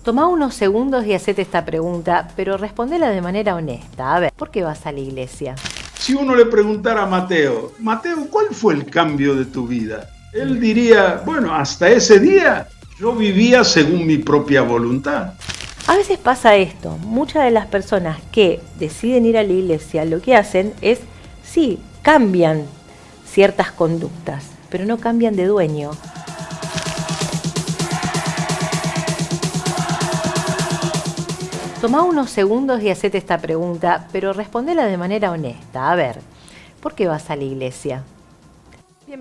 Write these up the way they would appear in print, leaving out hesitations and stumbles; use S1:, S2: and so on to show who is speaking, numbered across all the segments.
S1: Tomá unos segundos y hacete esta pregunta, pero respondela de manera honesta. A ver, ¿por qué vas a la iglesia?
S2: Si uno le preguntara a Mateo, Mateo, ¿cuál fue el cambio de tu vida? Él diría, bueno, hasta ese día yo vivía según mi propia voluntad.
S1: A veces pasa esto, muchas de las personas que deciden ir a la iglesia lo que hacen es, sí, cambian ciertas conductas, pero no cambian de dueño. Tomá unos segundos y hacete esta pregunta, pero respondela de manera honesta. A ver, ¿por qué vas a la iglesia?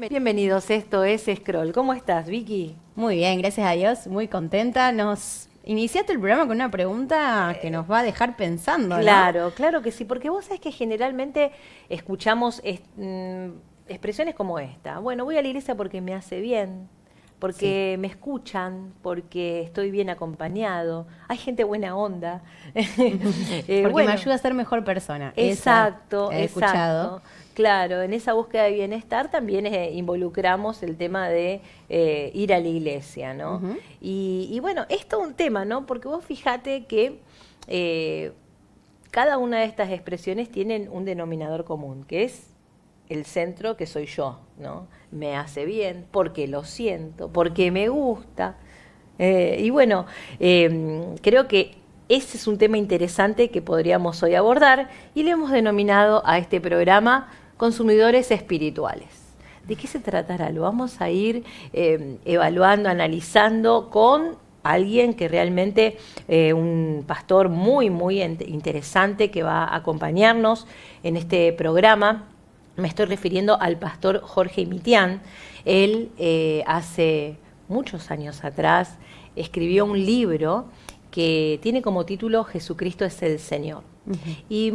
S1: Bienvenidos, esto es Scroll. ¿Cómo estás, Vicky?
S3: Muy bien, gracias a Dios, muy contenta. Nos iniciaste el programa con una pregunta que nos va a dejar pensando, ¿no?
S1: Claro, claro que sí, porque vos sabés que generalmente escuchamos expresiones como esta. Bueno, voy a la iglesia porque me hace bien, porque me escuchan, porque estoy bien acompañado, hay gente buena onda.
S3: Porque me ayuda a ser mejor persona.
S1: Exacto,
S3: he escuchado.
S1: Claro, en esa búsqueda de bienestar también involucramos el tema de ir a la iglesia, ¿no?
S3: Uh-huh.
S1: Y bueno, es todo un tema, ¿no? Porque vos fíjate que cada una de estas expresiones tienen un denominador común, que es el centro que soy yo, ¿no? Me hace bien, porque lo siento, porque me gusta. Y bueno, creo que ese es un tema interesante que podríamos hoy abordar y le hemos denominado a este programa Consumidores Espirituales. ¿De qué se tratará? Lo vamos a ir evaluando, analizando con alguien que realmente, un pastor muy, muy interesante que va a acompañarnos en este programa. Me estoy refiriendo al pastor Jorge Mitián. Él hace muchos años atrás escribió un libro que tiene como título Jesucristo es el Señor. Uh-huh. Y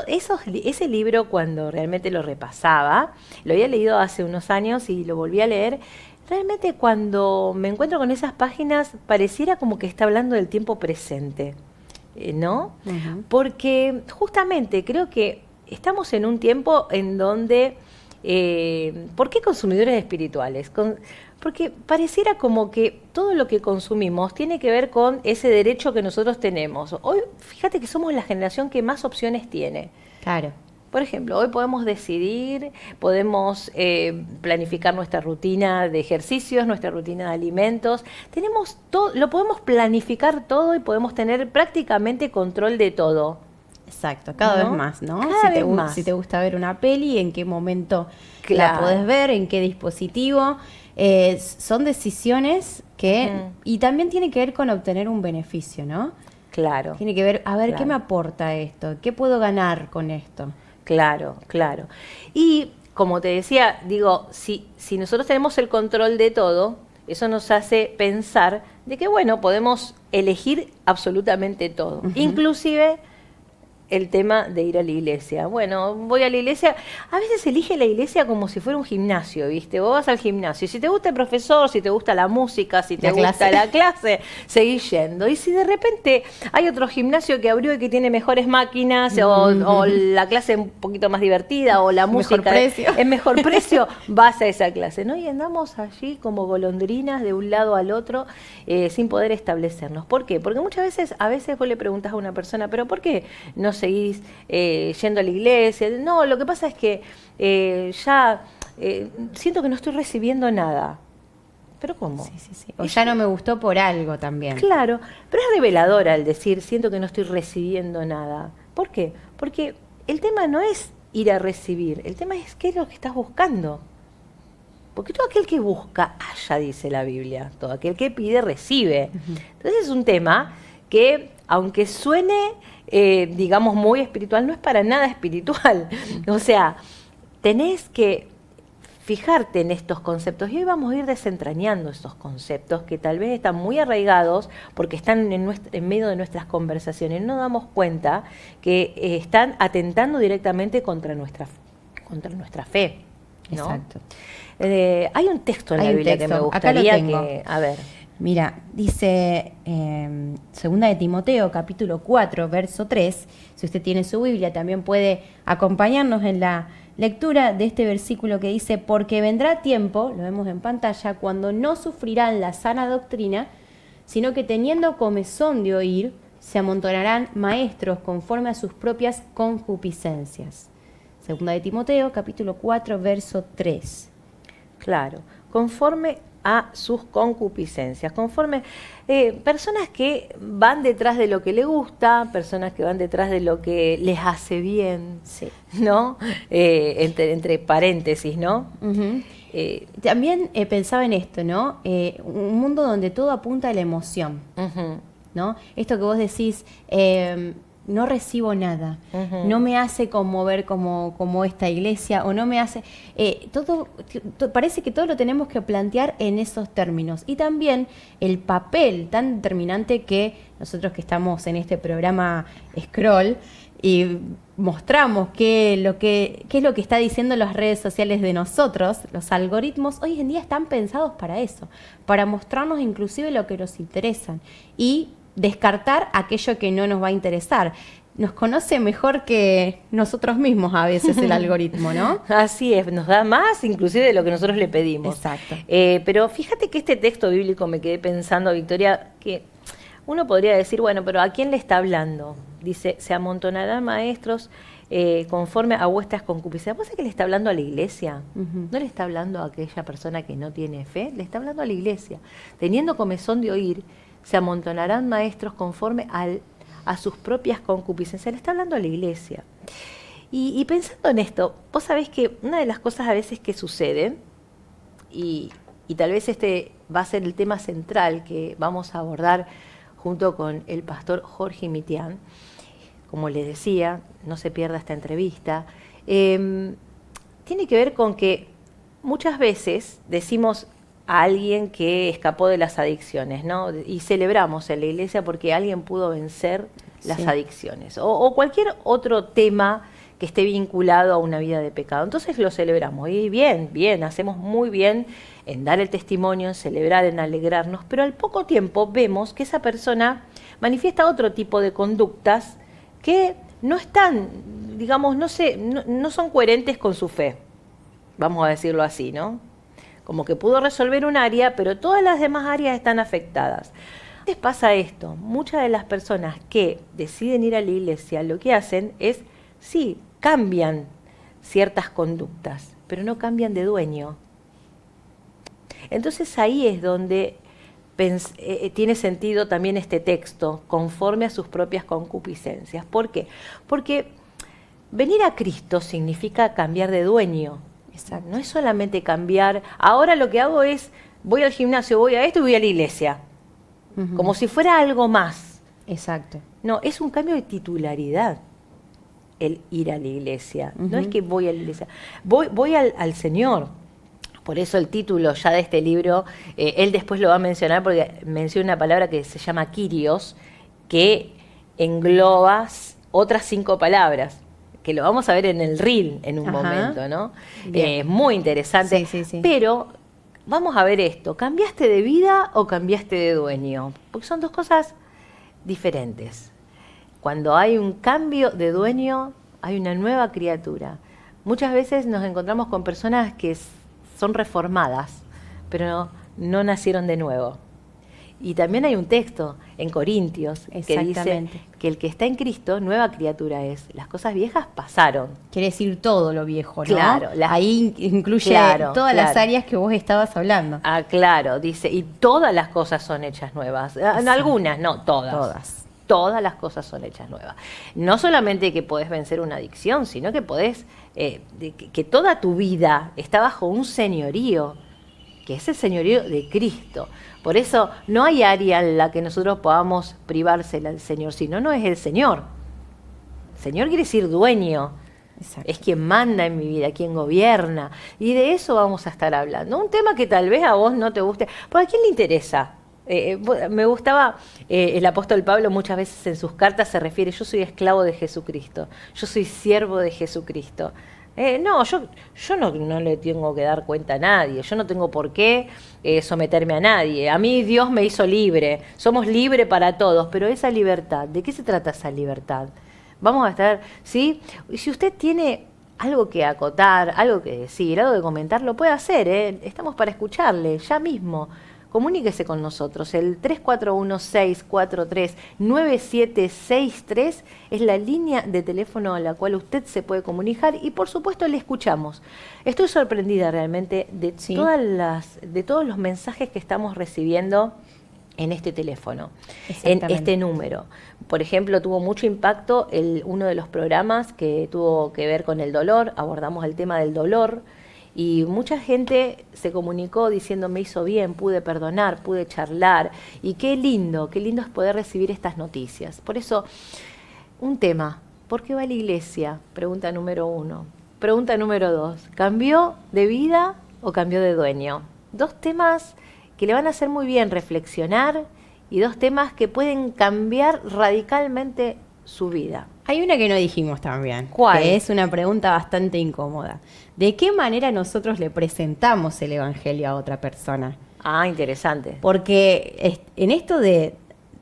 S1: ese libro, cuando realmente lo repasaba, lo había leído hace unos años y lo volví a leer, realmente cuando me encuentro con esas páginas pareciera como que está hablando del tiempo presente, ¿no? Uh-huh. Porque justamente creo que estamos en un tiempo en donde, ¿por qué consumidores espirituales? Porque pareciera como que todo lo que consumimos tiene que ver con ese derecho que nosotros tenemos. Hoy, fíjate que somos la generación que más opciones tiene.
S3: Claro.
S1: Por ejemplo, hoy podemos decidir, podemos planificar nuestra rutina de ejercicios, nuestra rutina de alimentos. Tenemos todo, lo podemos planificar todo y podemos tener prácticamente control de todo.
S3: Exacto, cada vez más, ¿no? Si te gusta ver una peli, en qué momento la podés ver, en qué dispositivo. Son decisiones que... Y también tiene que ver con obtener un beneficio, ¿no?
S1: Claro.
S3: Tiene que ver, a ver, ¿qué me aporta esto? ¿Qué puedo ganar con esto?
S1: Claro, claro. Y como te decía, digo, si nosotros tenemos el control de todo, eso nos hace pensar de que, bueno, podemos elegir absolutamente todo. Uh-huh. Inclusive el tema de ir a la iglesia. Bueno, voy a la iglesia, a veces elige la iglesia como si fuera un gimnasio, ¿viste? Vos vas al gimnasio, si te gusta el profesor, si te gusta la música, si te gusta la clase, seguís yendo. Y si de repente hay otro gimnasio que abrió y que tiene mejores máquinas, o la clase un poquito más divertida, o la música es mejor precio, vas a esa clase, ¿no? Y andamos allí como golondrinas de un lado al otro, sin poder establecernos. ¿Por qué? Porque muchas veces, vos le preguntás a una persona, ¿pero por qué no seguís yendo a la iglesia? No, lo que pasa es que siento que no estoy recibiendo nada. ¿Pero cómo?
S3: Sí. O ya no me gustó por algo también.
S1: Claro, pero es reveladora el decir siento que no estoy recibiendo nada. ¿Por qué? Porque el tema no es ir a recibir, el tema es qué es lo que estás buscando. Porque todo aquel que busca, halla, dice la Biblia. Todo aquel que pide, recibe. Uh-huh. Entonces es un tema que, aunque suene, digamos, muy espiritual, no es para nada espiritual. O sea, tenés que fijarte en estos conceptos. Y hoy vamos a ir desentrañando estos conceptos que tal vez están muy arraigados porque están en medio de nuestras conversaciones. No nos damos cuenta que están atentando directamente contra nuestra fe, ¿no?
S3: Exacto.
S1: Hay un texto en la Biblia que me gustaría que... A ver.
S3: Mira, dice Segunda de Timoteo, capítulo 4, verso 3. Si usted tiene su Biblia, también puede acompañarnos en la lectura de este versículo que dice: porque vendrá tiempo, lo vemos en pantalla, cuando no sufrirán la sana doctrina, sino que teniendo comezón de oír, se amontonarán maestros conforme a sus propias concupiscencias. Segunda de Timoteo, capítulo 4, verso 3.
S1: Claro, conforme a sus concupiscencias, conforme personas que van detrás de lo que les gusta, personas que van detrás de lo que les hace bien,
S3: sí,
S1: ¿no? Entre paréntesis, ¿no?
S3: Uh-huh. También pensaba en esto, ¿no? Un mundo donde todo apunta a la emoción, uh-huh, ¿no? Esto que vos decís, no recibo nada, uh-huh, no me hace conmover como esta iglesia, o no me hace... parece que todo lo tenemos que plantear en esos términos. Y también el papel tan determinante que nosotros que estamos en este programa Scroll y mostramos qué es lo que está diciendo las redes sociales de nosotros, los algoritmos hoy en día están pensados para eso, para mostrarnos inclusive lo que nos interesa y descartar aquello que no nos va a interesar. Nos conoce mejor que nosotros mismos a veces el algoritmo, ¿no?
S1: Así es, nos da más inclusive de lo que nosotros le pedimos.
S3: Exacto.
S1: Pero fíjate que este texto bíblico, me quedé pensando, Victoria, que uno podría decir, bueno, pero ¿a quién le está hablando? Dice, se amontonarán maestros conforme a vuestras concupiscencias. ¿Vos sabés que le está hablando a la iglesia? Uh-huh. No le está hablando a aquella persona que no tiene fe, le está hablando a la iglesia. Teniendo comezón de oír, se amontonarán maestros conforme a sus propias concupiscencias. Le está hablando a la iglesia. Y pensando en esto, vos sabés que una de las cosas a veces que sucede, y tal vez este va a ser el tema central que vamos a abordar junto con el pastor Jorge Mitián, como le decía, no se pierda esta entrevista, tiene que ver con que muchas veces decimos a alguien que escapó de las adicciones, ¿no? Y celebramos en la iglesia porque alguien pudo vencer las adicciones o cualquier otro tema que esté vinculado a una vida de pecado. Entonces lo celebramos y bien, hacemos muy bien en dar el testimonio, en celebrar, en alegrarnos, pero al poco tiempo vemos que esa persona manifiesta otro tipo de conductas que no están, digamos, no son coherentes con su fe, vamos a decirlo así, ¿no? Como que pudo resolver un área, pero todas las demás áreas están afectadas. Entonces pasa esto, muchas de las personas que deciden ir a la iglesia lo que hacen es, sí, cambian ciertas conductas, pero no cambian de dueño. Entonces ahí es donde tiene sentido también este texto, conforme a sus propias concupiscencias. ¿Por qué? Porque venir a Cristo significa cambiar de dueño. Exacto. No es solamente cambiar, ahora lo que hago es, voy al gimnasio, voy a esto y voy a la iglesia. Uh-huh. Como si fuera algo más.
S3: Exacto.
S1: No, es un cambio de titularidad el ir a la iglesia. Uh-huh. No es que voy a la iglesia, voy al Señor. Por eso el título ya de este libro, él después lo va a mencionar porque menciona una palabra que se llama Kyrios, que engloba otras 5 palabras, que lo vamos a ver en el reel en un momento, ¿no? Es muy interesante,
S3: sí.
S1: Pero vamos a ver esto, ¿cambiaste de vida o cambiaste de dueño? Porque son 2 cosas diferentes. Cuando hay un cambio de dueño, hay una nueva criatura. Muchas veces nos encontramos con personas que son reformadas, pero no nacieron de nuevo. Y también hay un texto en Corintios que dice que el que está en Cristo, nueva criatura es. Las cosas viejas pasaron.
S3: Quiere decir todo lo viejo, ¿no?
S1: Claro.
S3: Ahí incluye todas las áreas que vos estabas hablando.
S1: Ah, claro, dice, y todas las cosas son hechas nuevas. Algunas, no, todas. Todas las cosas son hechas nuevas. No solamente que podés vencer una adicción, sino que podés, que toda tu vida está bajo un señorío, que es el señorío de Cristo. Por eso no hay área en la que nosotros podamos privársela al Señor, sino no es el Señor. Señor quiere decir dueño. Exacto. Es quien manda en mi vida, quien gobierna. Y de eso vamos a estar hablando. Un tema que tal vez a vos no te guste. ¿Por a quién le interesa? Me gustaba, el apóstol Pablo muchas veces en sus cartas se refiere, yo soy esclavo de Jesucristo, yo soy siervo de Jesucristo. Yo no le tengo que dar cuenta a nadie, yo no tengo por qué someterme a nadie. A mí Dios me hizo libre, somos libres para todos, pero esa libertad, ¿de qué se trata esa libertad? Vamos a estar, ¿sí? Y si usted tiene algo que acotar, algo que decir, algo que comentar, lo puede hacer, Estamos para escucharle, ya mismo. comuníquese con nosotros. El 3416439763 es la línea de teléfono a la cual usted se puede comunicar y por supuesto le escuchamos. Estoy sorprendida realmente de todos los mensajes que estamos recibiendo en este teléfono, en este número. Por ejemplo, tuvo mucho impacto uno de los programas que tuvo que ver con el dolor, abordamos el tema del dolor y mucha gente se comunicó diciendo me hizo bien, pude perdonar, pude charlar y qué lindo es poder recibir estas noticias. Por eso, un tema, ¿por qué va a la iglesia? Pregunta número 1. Pregunta número 2, ¿cambió de vida o cambió de dueño? 2 temas que le van a hacer muy bien reflexionar y 2 temas que pueden cambiar radicalmente su vida.
S3: Hay una que no dijimos también.
S1: ¿Cuál?
S3: Que es una pregunta bastante incómoda. ¿De qué manera nosotros le presentamos el Evangelio a otra persona?
S1: Ah, interesante.
S3: Porque en esto de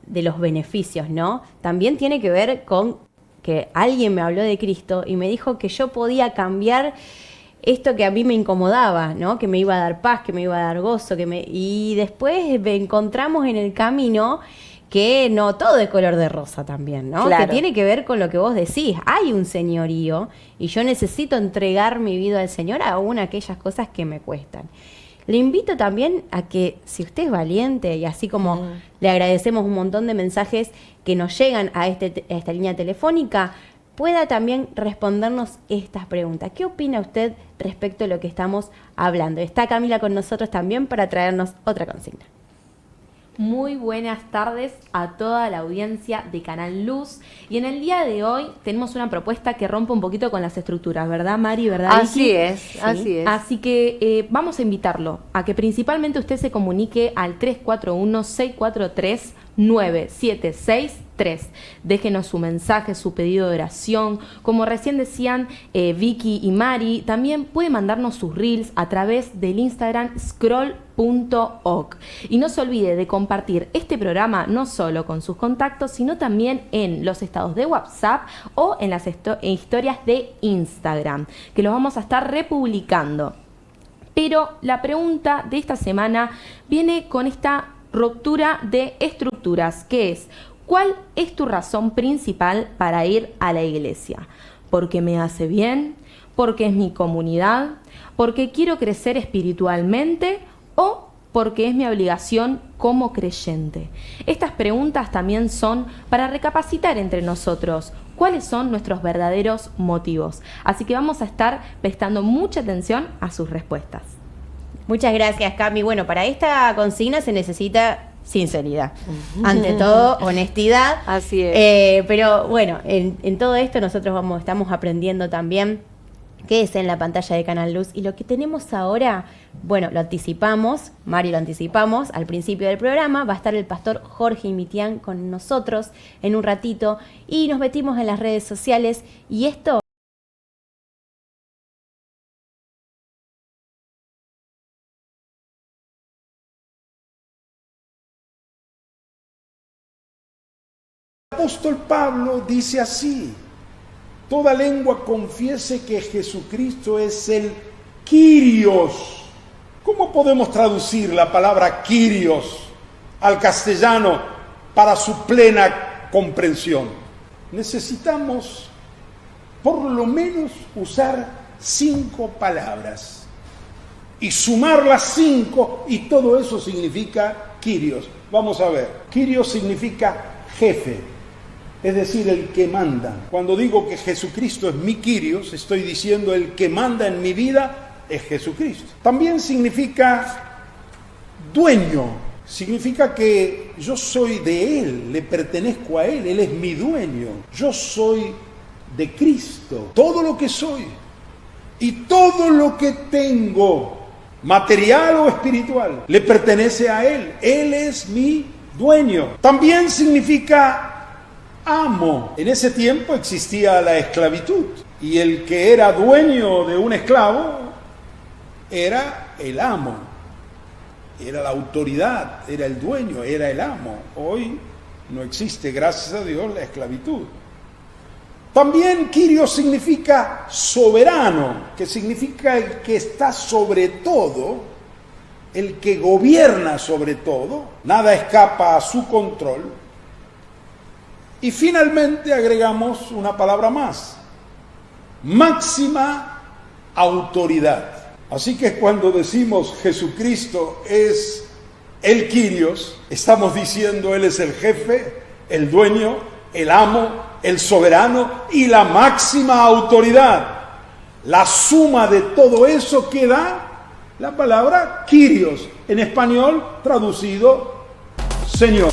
S3: los beneficios, ¿no? También tiene que ver con que alguien me habló de Cristo y me dijo que yo podía cambiar esto que a mí me incomodaba, ¿no? Que me iba a dar paz, que me iba a dar gozo, y después encontramos en el camino que no todo es color de rosa también, ¿no?
S1: Claro.
S3: Que tiene que ver con lo que vos decís. Hay un señorío y yo necesito entregar mi vida al Señor aún aquellas cosas que me cuestan. Le invito también a que, si usted es valiente, y así como le agradecemos un montón de mensajes que nos llegan a esta línea telefónica, pueda también respondernos estas preguntas. ¿Qué opina usted respecto a lo que estamos hablando? Está Camila con nosotros también para traernos otra consigna.
S4: Muy buenas tardes a toda la audiencia de Canal Luz. Y en el día de hoy tenemos una propuesta que rompe un poquito con las estructuras, ¿verdad, Mari? ¿Verdad, Vicky?
S1: Así es,
S4: Sí.
S1: así es.
S4: Así que vamos a invitarlo a que principalmente usted se comunique al 341-643-9763. Déjenos su mensaje, su pedido de oración. Como recién decían Vicky y Mari, también puede mandarnos sus reels a través del Instagram scroll.ok. Y no se olvide de compartir este programa no solo con sus contactos, sino también en los estados de WhatsApp o en las historias de Instagram, que los vamos a estar republicando. Pero la pregunta de esta semana viene con esta ruptura de estructuras, que es: ¿cuál es tu razón principal para ir a la iglesia? ¿Porque me hace bien? ¿Porque es mi comunidad? ¿Porque quiero crecer espiritualmente? ¿O porque es mi obligación como creyente? Estas preguntas también son para recapacitar entre nosotros cuáles son nuestros verdaderos motivos. Así que vamos a estar prestando mucha atención a sus respuestas.
S3: Muchas gracias, Cami. Bueno, para esta consigna se necesita sinceridad. Ante todo, honestidad.
S1: Así es.
S3: Pero bueno, en todo esto nosotros estamos aprendiendo también qué es en la pantalla de Canal Luz. Y lo que tenemos ahora, bueno, lo anticipamos, Mari lo anticipamos al principio del programa, va a estar el pastor Jorge Imitián con nosotros en un ratito y nos metimos en las redes sociales y esto...
S2: El apóstol Pablo dice así: toda lengua confiese que Jesucristo es el Kyrios. ¿Cómo podemos traducir la palabra Kyrios al castellano para su plena comprensión? Necesitamos por lo menos usar 5 palabras y sumar las 5 y todo eso significa Kyrios. Vamos a ver, Kyrios significa jefe. Es decir, el que manda. Cuando digo que Jesucristo es mi Kyrios, estoy diciendo el que manda en mi vida es Jesucristo. También significa dueño. Significa que yo soy de Él, le pertenezco a Él es mi dueño. Yo soy de Cristo. Todo lo que soy y todo lo que tengo, material o espiritual, le pertenece a Él. Él es mi dueño. También significa amo. En ese tiempo existía la esclavitud y el que era dueño de un esclavo era el amo, era la autoridad, era el dueño, era el amo. Hoy no existe, gracias a Dios, la esclavitud. También Kyrios significa soberano, que significa el que está sobre todo el que gobierna sobre todo, nada escapa a su control. Y finalmente agregamos una palabra más: máxima autoridad. Así que cuando decimos Jesucristo es el Kyrios, estamos diciendo Él es el jefe, el dueño, el amo, el soberano y la máxima autoridad. La suma de todo eso que da la palabra Kyrios, en español traducido Señor.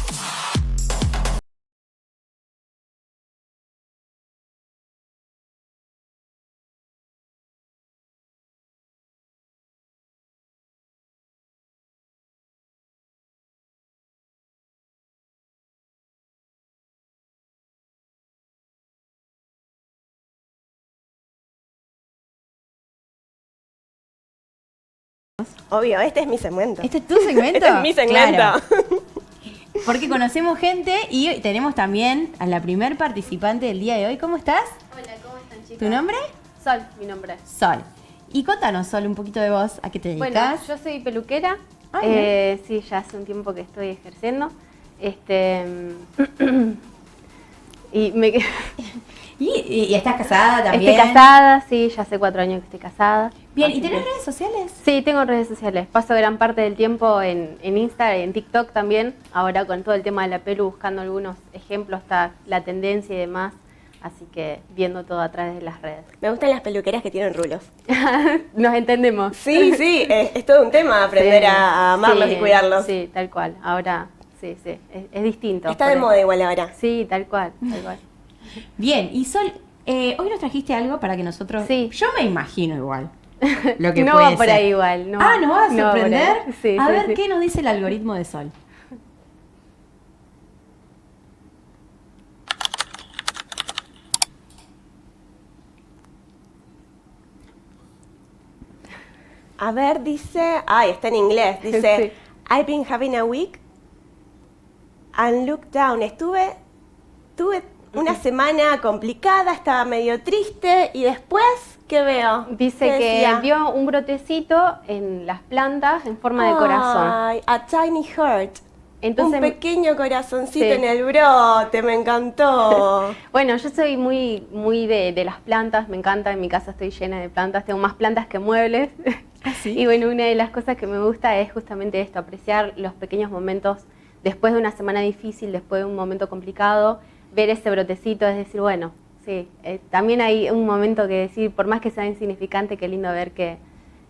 S5: Obvio, este es mi segmento.
S3: ¿Este es tu segmento?
S5: Este es mi segmento.
S3: Claro. Porque conocemos gente y tenemos también a la primer participante del día de hoy. ¿Cómo estás?
S6: Hola, ¿cómo están, chicos?
S3: ¿Tu nombre?
S6: Sol, mi nombre.
S3: Sol. Y contanos, Sol, un poquito de vos. ¿A qué te dedicas?
S6: Bueno, yo soy peluquera.
S3: Ah,
S6: sí, ya hace un tiempo que estoy ejerciendo. Y
S3: ¿Y estás casada también?
S6: estoy casada, sí, ya hace 4 años que estoy casada.
S3: Bien,
S6: Así
S3: ¿y tenés
S6: que-
S3: redes sociales?
S6: Sí, tengo redes sociales. Paso gran parte del tiempo en Instagram y en TikTok también. Ahora con todo el tema de la pelu, buscando algunos ejemplos, está la tendencia y demás. Así que viendo todo a través de las redes.
S5: Me gustan las peluqueras que tienen rulos.
S6: Nos entendemos.
S5: Sí, sí, es todo un tema aprender
S6: Sí,
S5: a amarlos
S6: sí,
S5: y cuidarlos.
S6: Sí, tal cual. Ahora, sí, es distinto.
S5: Está
S6: por
S5: de
S6: ahí.
S5: moda igual ahora.
S6: Sí, tal cual, tal cual.
S3: Bien, y Sol, hoy nos trajiste algo para que nosotros...
S6: Sí.
S3: Yo me imagino igual lo que
S6: No
S3: puede
S6: va por
S3: ser.
S6: ahí igual. No,
S3: ¿Nos va a
S6: no va por
S3: sorprender?
S6: ahí. Sí,
S3: a
S6: sí,
S3: ver,
S6: sí.
S3: ¿qué nos dice el algoritmo de Sol?
S5: A ver, dice... Ay, está en inglés. Dice, I've been having a week and look down. Tuve una semana complicada, estaba medio triste y después, ¿qué veo?
S6: Dice
S5: ¿Qué
S6: que
S5: decía?
S6: vio un brotecito en las plantas en forma de corazón.
S5: Ay, a tiny heart.
S6: Entonces,
S5: un pequeño corazoncito
S6: sí.
S5: en el brote, me encantó.
S6: bueno, yo soy muy de las plantas, me encanta, en mi casa estoy llena de plantas, tengo más plantas que muebles.
S3: ¿Sí?
S6: Y bueno, una de las cosas que me gusta es justamente esto, apreciar los pequeños momentos después de una semana difícil, después de un momento complicado, ver ese brotecito, es decir, bueno, sí, también hay un momento que decir, por más que sea insignificante, qué lindo ver que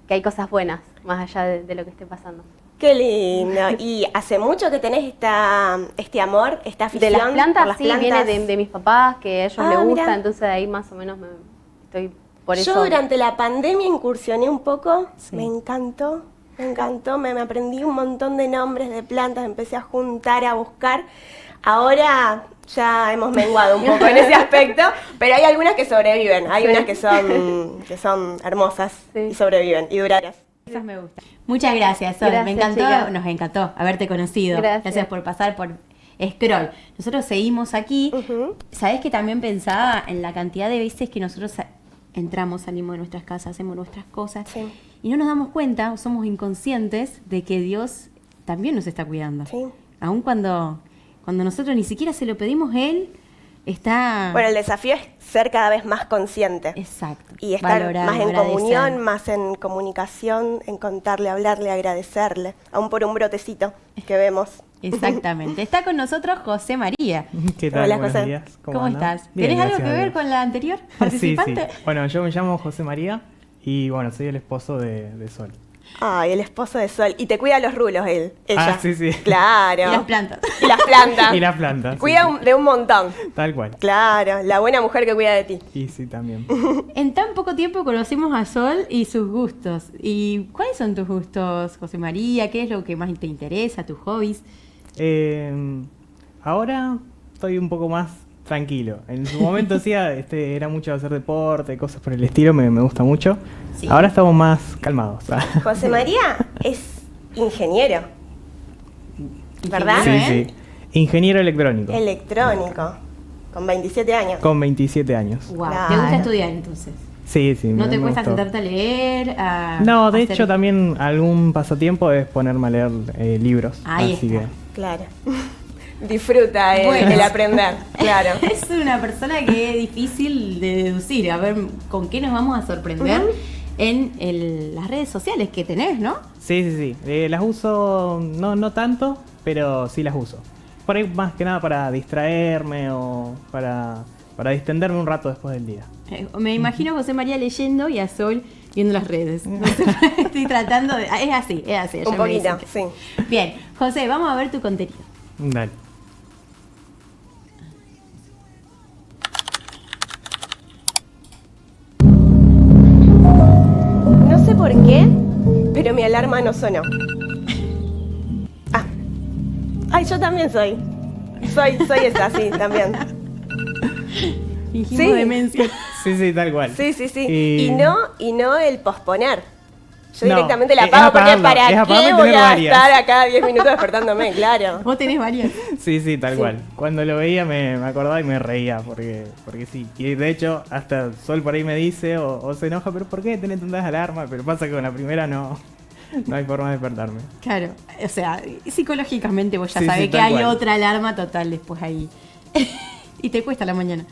S6: hay cosas buenas, más allá de lo que esté pasando.
S5: Qué lindo. ¿Y hace mucho que tenés este amor, esta afición
S6: De las plantas,
S5: por las
S6: sí,
S5: plantas?
S6: viene de mis papás, que a ellos les gusta,
S5: mira.
S6: entonces de ahí más o menos estoy por
S5: Yo
S6: eso.
S5: durante la pandemia incursioné un poco,
S3: Sí.
S5: me encantó, me aprendí un montón de nombres de plantas, empecé a juntar, a buscar. Ahora ya hemos menguado un poco en ese aspecto, pero hay algunas que sobreviven, hay
S6: Sí.
S5: unas que son hermosas
S6: Sí.
S5: y sobreviven y duraderas.
S3: Esas me gustan. Muchas gracias, Sol. Me
S6: Gracias,
S3: encantó,
S6: chicas.
S3: nos encantó haberte conocido.
S6: Gracias.
S3: por pasar por Scroll. Nosotros seguimos aquí.
S5: Ujú.
S3: ¿Sabés que también pensaba en la cantidad de veces que nosotros entramos, salimos de nuestras casas, hacemos nuestras cosas
S5: Sí.
S3: y no nos damos cuenta o somos inconscientes de que Dios también nos está cuidando?
S5: Sí.
S3: Aun cuando nosotros ni siquiera se lo pedimos, Él está...
S5: Bueno, el desafío es ser cada vez más consciente.
S3: Exacto.
S5: Y estar
S3: Valorar,
S5: más en
S3: agradecer.
S5: comunión, más en comunicación, en contarle, hablarle, agradecerle, aún por un brotecito que vemos.
S3: Exactamente. Está con nosotros José María.
S7: ¿Qué tal?
S5: Hola,
S7: Buenos
S5: José.
S7: días.
S3: ¿Cómo
S7: andan?
S3: estás?
S7: Bien,
S3: ¿Tenés algo
S7: gracias
S3: que
S7: a
S3: ver
S7: Dios.
S3: con la anterior
S7: Sí, sí.
S3: participante?
S7: Bueno, yo me llamo José María y bueno, soy el esposo de Sol.
S5: Ay, el esposo de Sol. Y te cuida los rulos ella.
S7: Ah, sí, sí.
S5: Claro.
S3: Y las plantas.
S5: Y las plantas.
S7: Y las plantas. sí,
S5: Cuida
S7: sí.
S5: de un montón.
S7: Tal cual.
S5: Claro, la buena mujer que cuida de ti.
S7: Y sí, también.
S3: En tan poco tiempo conocimos a Sol y sus gustos. ¿Y cuáles son tus gustos, José María? ¿Qué es lo que más te interesa, tus hobbies?
S7: Ahora estoy un poco más tranquilo. En su momento sí, era mucho hacer deporte, cosas por el estilo, me gusta mucho.
S3: Sí.
S7: Ahora estamos más calmados.
S5: José María es ingeniero, ¿verdad?
S7: Sí,
S3: ¿eh?
S7: sí. Ingeniero electrónico.
S5: Electrónico, con 27 años.
S7: Con 27 años.
S3: Wow. ¿Te
S5: Claro.
S3: gusta estudiar entonces?
S7: Sí, sí.
S3: ¿No te cuesta
S7: gustó.
S3: sentarte a leer?
S7: No, de hecho también algún pasatiempo es ponerme a leer libros.
S3: Ahí
S7: así
S3: está.
S7: que
S5: Claro. Disfruta
S3: Bueno.
S5: el aprender, claro.
S3: Es una persona que es difícil de deducir. A ver, ¿con qué nos vamos a sorprender en las redes sociales que tenés, no?
S7: sí. Las uso, no tanto, pero sí las uso. Por ahí más que nada para distraerme o para distenderme un rato después del día.
S3: Me imagino a José María leyendo y a Sol viendo las redes. No sé, estoy tratando de... Es así. ella
S5: Un
S3: me dice
S5: poquito,
S3: que-
S5: sí.
S3: Bien, José, vamos a ver tu contenido.
S7: Dale.
S5: No sé por qué, pero mi alarma no sonó. Ah. Ay, yo también soy. Soy esa, sí, también.
S3: Fingimos
S5: Sí.
S3: demencia.
S7: Sí, tal cual.
S5: Sí.
S7: Y-
S5: Y no el posponer. Yo
S7: No,
S5: directamente la
S7: es
S5: apago porque
S7: apagarlo,
S5: ¿para
S7: es apagarlo
S5: qué
S7: y
S5: voy
S7: tener
S5: a
S7: varias.
S5: estar acá 10 minutos despertándome? Claro.
S3: Vos tenés varias.
S7: Sí, tal cual. Cuando lo veía me acordaba y me reía, porque sí. Y de hecho, hasta Sol por ahí me dice o se enoja, pero ¿por qué tenés tantas alarmas? Pero pasa que con la primera no hay forma de despertarme.
S3: Claro, o sea, psicológicamente vos ya
S7: Sí,
S3: sabés
S7: sí,
S3: que
S7: tal
S3: hay
S7: cual.
S3: otra alarma total después ahí. Y te cuesta la mañana.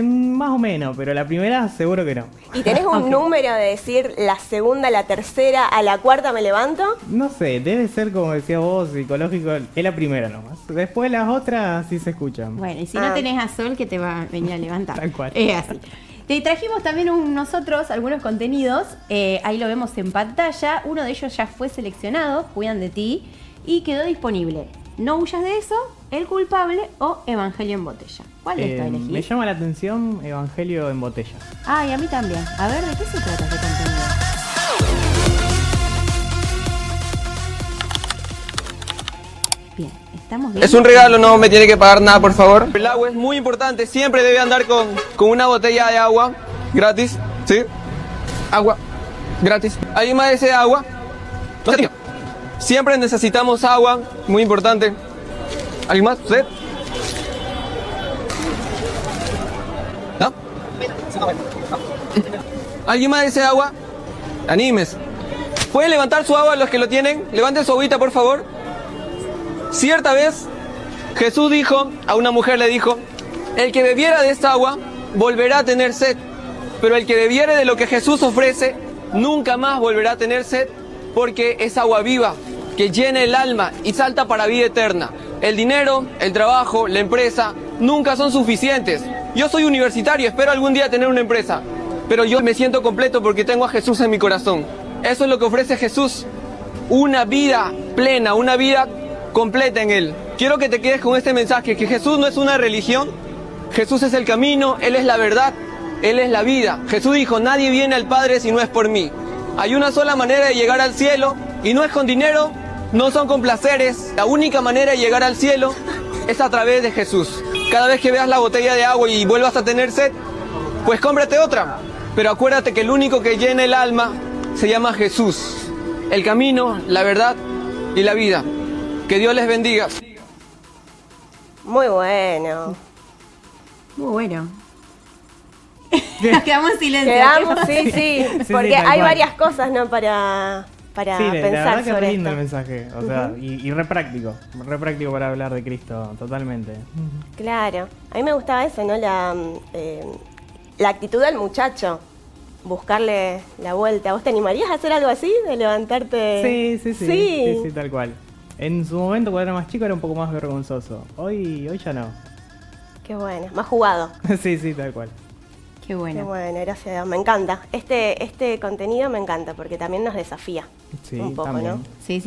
S7: Más o menos, pero la primera seguro que no.
S5: ¿Y tenés un número de decir la segunda, la tercera, a la cuarta me levanto?
S7: No sé, debe ser como decía vos, psicológico, es la primera nomás. Después las otras sí se escuchan.
S3: Bueno, y si
S5: Ah.
S3: no tenés a Sol que te va a venir a levantar.
S7: Tal cual.
S3: Es así. Te trajimos también nosotros algunos contenidos, ahí lo vemos en pantalla, uno de ellos ya fue seleccionado, Cuidan de ti, y quedó disponible. No huyas de eso, El culpable o Evangelio en botella. ¿Cuál de estos
S7: Me
S3: elegís?
S7: llama la atención Evangelio en botella.
S3: Ah, y a mí también. A ver, ¿de qué se trata este contenido? Bien, estamos bien.
S8: Es un regalo, no me tiene que pagar nada, por favor. El agua es muy importante, siempre debe andar con una botella de agua gratis, ¿sí? Agua gratis. ¿Alguien más desea agua? No, señor. Siempre necesitamos agua, muy importante. ¿Alguien más? ¿Usted? ¿No? ¿Alguien más desea agua? Animes. ¿Pueden levantar su agua los que lo tienen? Levanten su agüita, por favor. Cierta vez, Jesús dijo, a una mujer le dijo, el que bebiera de esta agua volverá a tener sed, pero el que bebiere de lo que Jesús ofrece, nunca más volverá a tener sed, porque es agua viva, que llena el alma y salta para vida eterna. El dinero, el trabajo, la empresa, nunca son suficientes. Yo soy universitario, espero algún día tener una empresa, pero yo me siento completo porque tengo a Jesús en mi corazón. Eso es lo que ofrece Jesús, una vida plena, una vida completa en Él. Quiero que te quedes con este mensaje, que Jesús no es una religión, Jesús es el camino, Él es la verdad, Él es la vida. Jesús dijo, nadie viene al Padre si no es por mí. Hay una sola manera de llegar al cielo y no es con dinero, no son con placeres. La única manera de llegar al cielo es a través de Jesús. Cada vez que veas la botella de agua y vuelvas a tener sed, pues cómprate otra. Pero acuérdate que el único que llena el alma se llama Jesús. El camino, la verdad y la vida. Que Dios les bendiga.
S5: Muy bueno.
S3: Muy bueno. Nos quedamos en silencio.
S5: Quedamos, sí, sí,
S7: Sí,
S5: porque
S7: tal
S5: hay
S7: cual.
S5: varias cosas, ¿no? Para
S7: Sí, la
S5: pensar
S7: verdad que es
S5: sobre
S7: lindo el
S5: esto.
S7: mensaje. O sea, y re práctico para hablar de Cristo, totalmente.
S5: Claro, a mí me gustaba eso, ¿no? La actitud del muchacho, buscarle la vuelta. ¿Vos te animarías a hacer algo así? De levantarte.
S7: Sí, tal cual. En su momento, cuando era más chico, era un poco más vergonzoso. Hoy ya no.
S5: Qué bueno, más jugado.
S7: Sí, tal cual.
S3: Qué bueno.
S5: Qué bueno, gracias a Dios. Me encanta. Este contenido me encanta porque también nos desafía
S7: Sí,
S5: un poco,
S7: también.
S5: ¿no?
S3: Sí.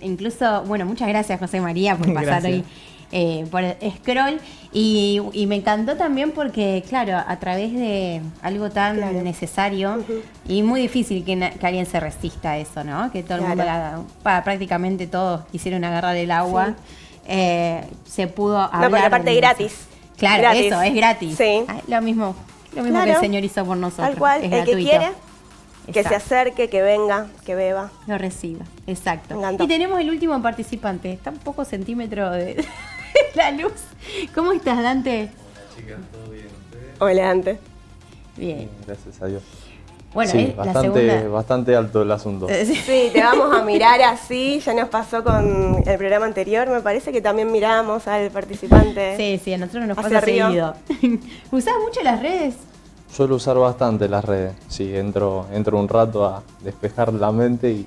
S3: Incluso, bueno, muchas gracias José María por pasar
S7: Gracias.
S3: hoy por Scroll. Y me encantó también porque, claro, a través de algo tan
S5: Claro.
S3: necesario y muy difícil que alguien se resista a eso, ¿no? Que todo el mundo, prácticamente todos quisieron agarrar el agua. Se pudo hablar.
S5: No, porque aparte
S3: de
S5: gratis.
S3: eso. Claro,
S5: Gratis.
S3: eso, es gratis.
S5: Sí.
S3: Ay, lo mismo que
S5: Claro.
S3: el Señor hizo por nosotros.
S5: Tal cual,
S3: es
S5: el que
S3: gratuito.
S5: quiere, que se
S3: Exacto.
S5: acerque, que venga, que beba.
S3: Lo reciba, exacto.
S5: Me encantó.
S3: Y tenemos el último participante. Está un poco centímetro de la luz. ¿Cómo estás, Dante?
S5: Hola, antes.
S3: Bien.
S9: Gracias a Dios.
S3: Bueno,
S9: sí,
S3: la segunda...
S9: bastante alto el asunto.
S5: Sí, te vamos a mirar así, ya nos pasó con el programa anterior, me parece que también miramos al participante.
S3: Sí, a nosotros nos
S5: hacia
S3: pasa
S5: arriba.
S3: seguido. ¿Usás mucho las redes?
S9: Suelo usar bastante las redes, sí, entro un rato a despejar la mente y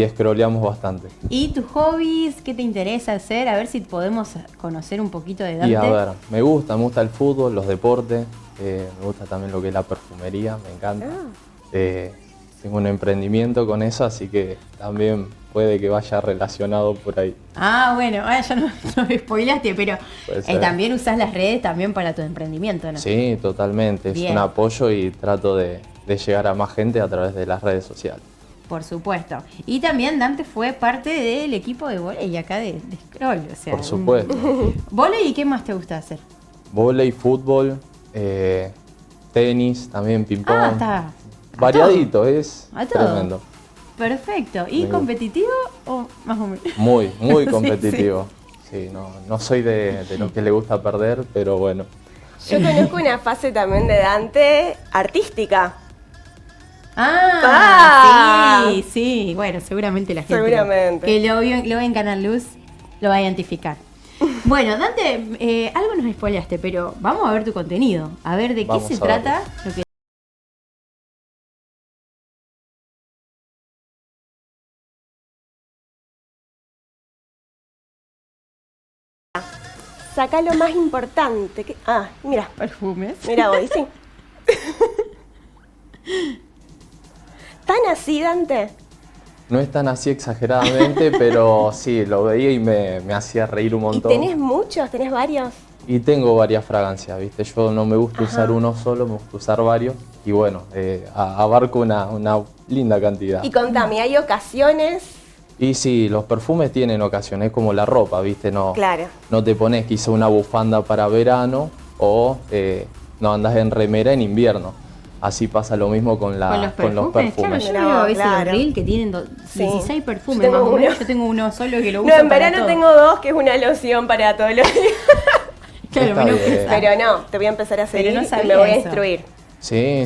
S9: scrolleamos bastante.
S3: ¿Y tus hobbies? ¿Qué te interesa hacer? A ver si podemos conocer un poquito de Dante.
S9: Y a ver, me gusta el fútbol, los deportes, me gusta también lo que es la perfumería, me encanta. Tengo un emprendimiento con eso, así que también puede que vaya relacionado por ahí.
S3: Bueno, ya no me spoilaste, pero también usás las redes también para tu emprendimiento, ¿no?
S9: Sí, totalmente,
S3: Bien.
S9: es un apoyo y trato de llegar a más gente a través de las redes sociales.
S3: Por supuesto. Y también Dante fue parte del equipo de vóley acá de Scroll. O sea,
S9: Por supuesto.
S3: ¿Vóley y qué más te gusta hacer?
S9: Vóley, fútbol, tenis, también ping-pong.
S3: Está.
S9: Variadito, es
S3: A todo.
S9: tremendo.
S3: Perfecto. ¿Y competitivo o más o menos?
S9: Muy competitivo. Sí, no soy de los que le gusta perder, pero bueno.
S5: Yo conozco una fase también de Dante artística.
S3: Sí. Bueno, seguramente la gente
S5: Seguramente.
S3: que lo vio en Canal Luz lo va a identificar. Bueno, Dante, algo nos spoileaste, pero vamos a ver tu contenido. A ver de qué se trata. Lo que...
S5: Saca lo más importante. Mira.
S3: Perfumes.
S5: Mira hoy, sí. ¿Tan así, Dante?
S9: No es tan así exageradamente, pero sí, lo veía y me hacía reír un montón.
S5: ¿Y tenés muchos? ¿Tenés varios?
S9: Y tengo varias fragancias, ¿viste? Yo no me gusta usar uno solo, me gusta usar varios. Y bueno, abarco una linda cantidad.
S5: Y contame, ¿hay ocasiones?
S9: Y sí, los perfumes tienen ocasiones, como la ropa, ¿viste?
S5: Claro.
S9: No te pones quizá una bufanda para verano o no andas en remera en invierno. Así pasa lo mismo con los perfumes.
S3: Claro, yo veo a veces los reel que tienen 16 perfumes más o menos. Yo tengo uno solo que lo uso.
S5: No, en verano tengo 2, que es una loción para todos los días.
S3: Claro,
S5: pero no, te voy a empezar a seguir y me voy a instruir.
S9: Sí,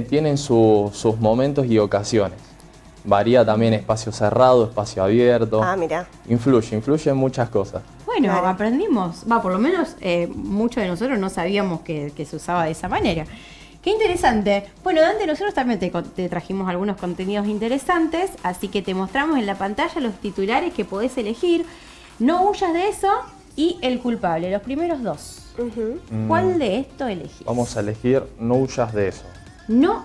S9: tienen sus momentos y ocasiones. Varía también espacio cerrado, espacio abierto.
S5: Mira.
S9: Influye en muchas cosas.
S3: Bueno, aprendimos. Por lo menos muchos de nosotros no sabíamos que se usaba de esa manera. Qué interesante. Bueno, Dante, nosotros también te trajimos algunos contenidos interesantes, así que te mostramos en la pantalla los titulares que podés elegir. No huyas de eso y el culpable, los primeros dos. ¿Cuál de esto elegís?
S9: Vamos a elegir no huyas de eso.
S3: No.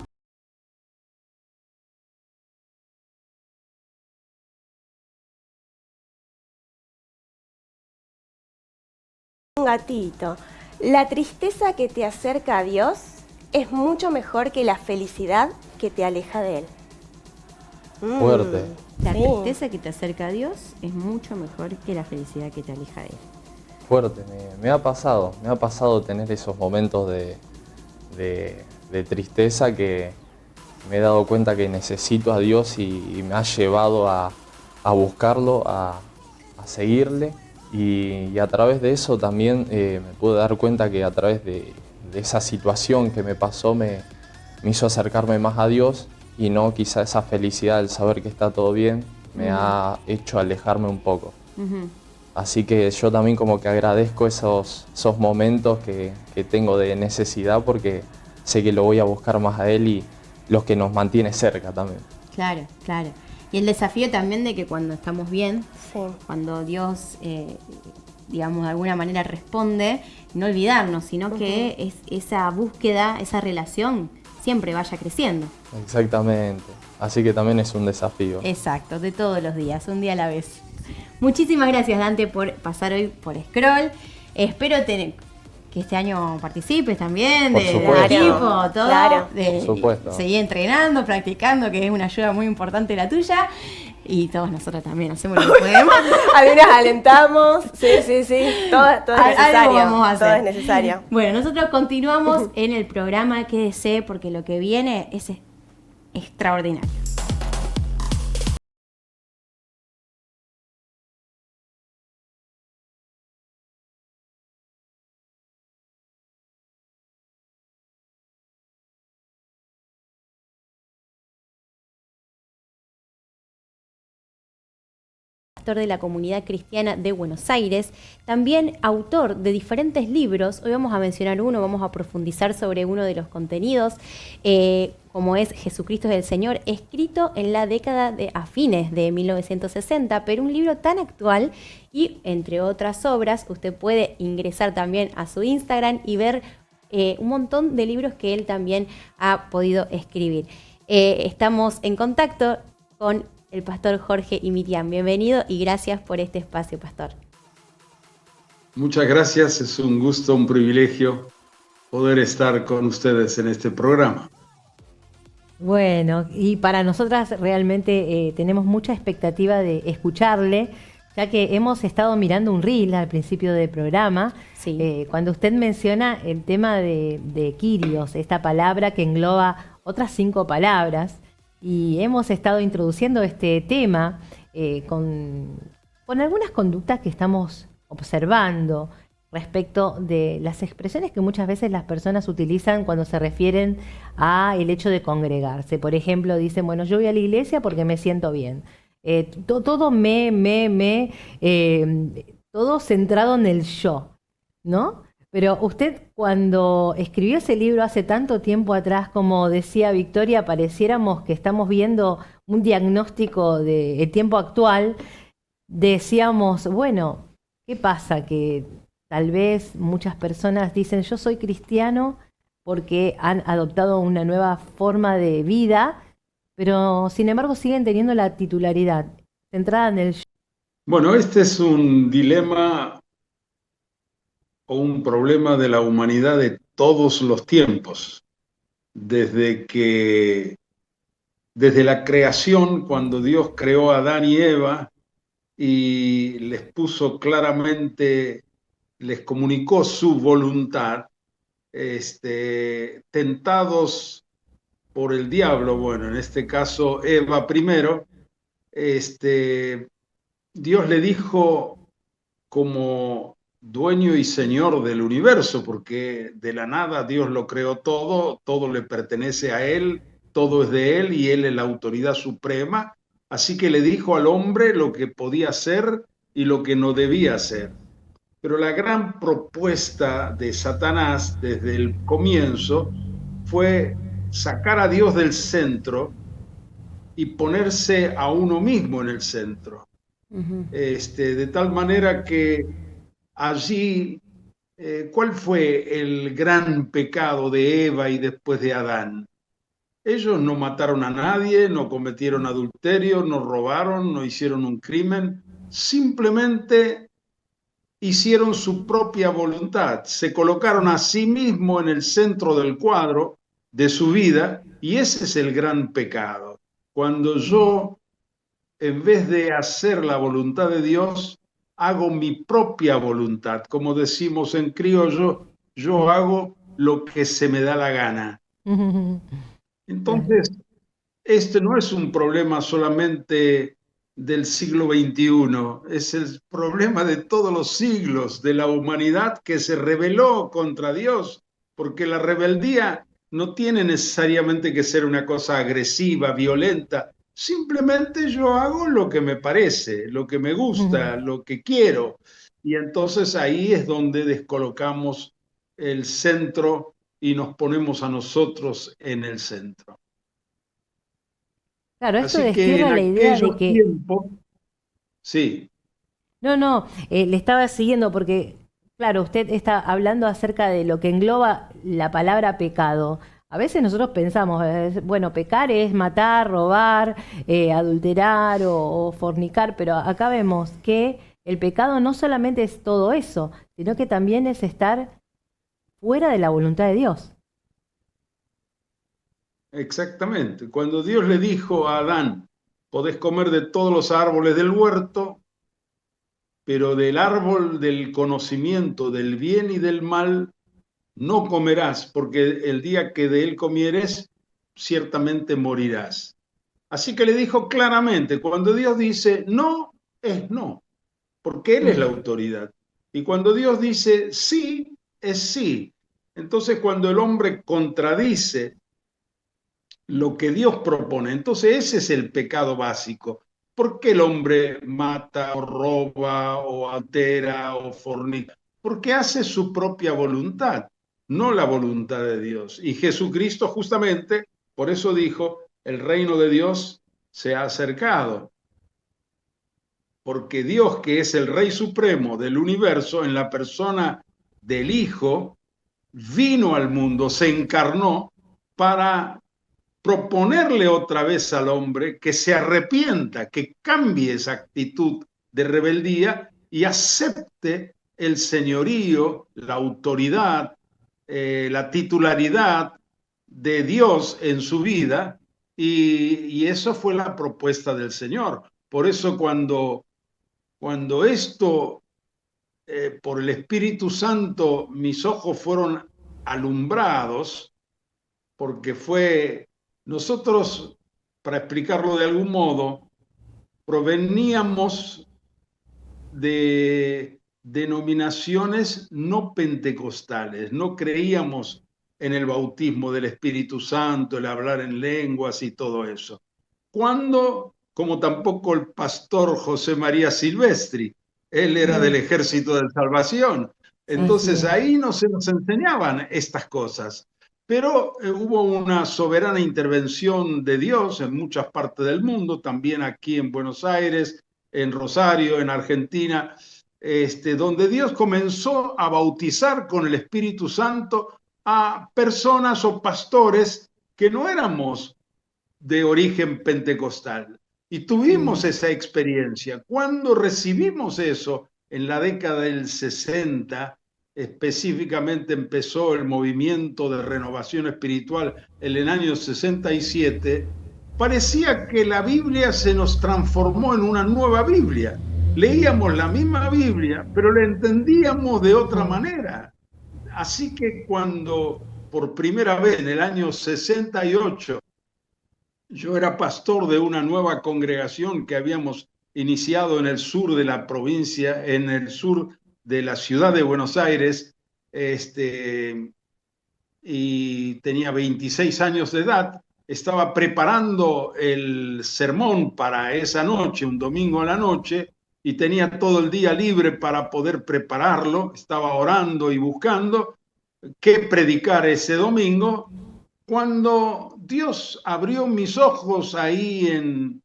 S5: Un gatito. La tristeza que te acerca a Dios es mucho mejor que la felicidad que te aleja de Él.
S9: Fuerte.
S3: La tristeza que te acerca a Dios es mucho mejor que la felicidad que te aleja de Él.
S9: Fuerte, me ha pasado tener esos momentos de tristeza que me he dado cuenta que necesito a Dios y me ha llevado a buscarlo, a seguirle. Y a través de eso también me pude dar cuenta que a través de esa situación que me pasó me hizo acercarme más a Dios y no quizá esa felicidad del saber que está todo bien me ha hecho alejarme un poco. Así que yo también como que agradezco esos momentos que tengo de necesidad porque sé que lo voy a buscar más a Él y los que nos mantiene cerca también.
S3: Claro. Y el desafío también de que cuando estamos bien, cuando Dios, digamos, de alguna manera responde, no olvidarnos, sino que es esa búsqueda, esa relación, siempre vaya creciendo.
S9: Exactamente. Así que también es un desafío.
S3: Exacto, de todos los días, un día a la vez. Muchísimas gracias, Dante, por pasar hoy por Scroll. Espero que este año participes también del equipo, todo.
S5: Claro.
S9: Por supuesto.
S3: Seguir entrenando, practicando, que es una ayuda muy importante la tuya. Y todos nosotros también hacemos lo que podemos.
S5: Algunas alentamos. Sí. Todo es necesario.
S3: Algo vamos a hacer.
S5: Todo es necesario.
S3: Bueno, nosotros continuamos en el programa Quédese porque lo que viene es extraordinario. pastor de la comunidad cristiana de Buenos Aires, también autor de diferentes libros. Hoy vamos a mencionar uno, vamos a profundizar sobre uno de los contenidos, como es Jesucristo es el Señor, escrito en la década a fines de 1960, pero un libro tan actual y, entre otras obras, usted puede ingresar también a su Instagram y ver un montón de libros que él también ha podido escribir. Estamos en contacto con el pastor Jorge y Miriam. Bienvenido y gracias por este espacio, pastor.
S2: Muchas gracias, es un gusto, un privilegio poder estar con ustedes en este programa.
S1: Bueno, y para nosotras realmente tenemos mucha expectativa de escucharle, ya que hemos estado mirando un reel al principio del programa, sí. Cuando usted menciona el tema de Kyrios, esta palabra que engloba otras 5 palabras, y hemos estado introduciendo este tema con algunas conductas que estamos observando respecto de las expresiones que muchas veces las personas utilizan cuando se refieren a el hecho de congregarse. Por ejemplo, dicen, bueno, yo voy a la iglesia porque me siento bien. Todo todo centrado en el yo, ¿no? Pero usted, cuando escribió ese libro hace tanto tiempo atrás, como decía Victoria, pareciéramos que estamos viendo un diagnóstico del tiempo actual. Decíamos, bueno, ¿qué pasa? Que tal vez muchas personas dicen, yo soy cristiano porque han adoptado una nueva forma de vida, pero sin embargo siguen teniendo la titularidad centrada en el yo.
S2: Bueno, este es un dilema o un problema de la humanidad de todos los tiempos. Desde la creación, cuando Dios creó a Adán y Eva y les puso claramente, les comunicó su voluntad, tentados por el diablo, bueno, en este caso Eva primero, Dios le dijo como dueño y señor del universo, porque de la nada Dios lo creó todo, todo le pertenece a Él, todo es de Él y Él es la autoridad suprema, así que le dijo al hombre lo que podía hacer y lo que no debía hacer. Pero la gran propuesta de Satanás desde el comienzo fue sacar a Dios del centro y ponerse a uno mismo en el centro. De tal manera que allí, ¿cuál fue el gran pecado de Eva y después de Adán? Ellos no mataron a nadie, no cometieron adulterio, no robaron, no hicieron un crimen, simplemente hicieron su propia voluntad, se colocaron a sí mismos en el centro del cuadro de su vida, y ese es el gran pecado. Cuando yo, en vez de hacer la voluntad de Dios, hago mi propia voluntad. Como decimos en criollo, yo hago lo que se me da la gana. Entonces, este no es un problema solamente del siglo XXI, es el problema de todos los siglos, de la humanidad que se rebeló contra Dios, porque la rebeldía no tiene necesariamente que ser una cosa agresiva, violenta. Simplemente yo hago lo que me parece, lo que me gusta, lo que quiero. Y entonces ahí es donde descolocamos el centro y nos ponemos a nosotros en el centro.
S1: Claro, esto destierra la idea de que...
S2: Sí.
S1: No, le estaba siguiendo porque, claro, usted está hablando acerca de lo que engloba la palabra pecado. A veces nosotros pensamos, bueno, pecar es matar, robar, adulterar o fornicar, pero acá vemos que el pecado no solamente es todo eso, sino que también es estar fuera de la voluntad de Dios.
S2: Exactamente. Cuando Dios le dijo a Adán, podés comer de todos los árboles del huerto, pero del árbol del conocimiento del bien y del mal no comerás, porque el día que de él comieres, ciertamente morirás. Así que le dijo claramente, cuando Dios dice no, es no, porque Él es la autoridad. Y cuando Dios dice sí, es sí. Entonces, cuando el hombre contradice lo que Dios propone, entonces ese es el pecado básico. ¿Por qué el hombre mata o roba o altera o fornica? Porque hace su propia voluntad, no la voluntad de Dios. Y Jesucristo justamente, por eso dijo, el reino de Dios se ha acercado. Porque Dios, que es el Rey Supremo del universo, en la persona del Hijo, vino al mundo, se encarnó para proponerle otra vez al hombre que se arrepienta, que cambie esa actitud de rebeldía y acepte el señorío, la autoridad, la titularidad de Dios en su vida, y eso fue la propuesta del Señor. Por eso cuando esto, por el Espíritu Santo, mis ojos fueron alumbrados, porque nosotros, para explicarlo de algún modo, proveníamos de denominaciones no pentecostales, no creíamos en el bautismo del Espíritu Santo, el hablar en lenguas y todo eso. Como tampoco el pastor José María Silvestri, él era del Ejército de Salvación. Entonces ahí no se nos enseñaban estas cosas. Pero hubo una soberana intervención de Dios en muchas partes del mundo, también aquí en Buenos Aires, en Rosario, en Argentina, donde Dios comenzó a bautizar con el Espíritu Santo a personas o pastores que no éramos de origen pentecostal. Y tuvimos esa experiencia. Cuando recibimos eso, en la década del 60, específicamente empezó el movimiento de renovación espiritual en el año 67, parecía que la Biblia se nos transformó en una nueva Biblia. Leíamos la misma Biblia, pero la entendíamos de otra manera. Así que cuando por primera vez en el año 68 yo era pastor de una nueva congregación que habíamos iniciado en el sur de la provincia, en el sur de la ciudad de Buenos Aires, y tenía 26 años de edad. Estaba preparando el sermón para esa noche, un domingo a la noche, y tenía todo el día libre para poder prepararlo. Estaba orando y buscando qué predicar ese domingo, cuando Dios abrió mis ojos ahí en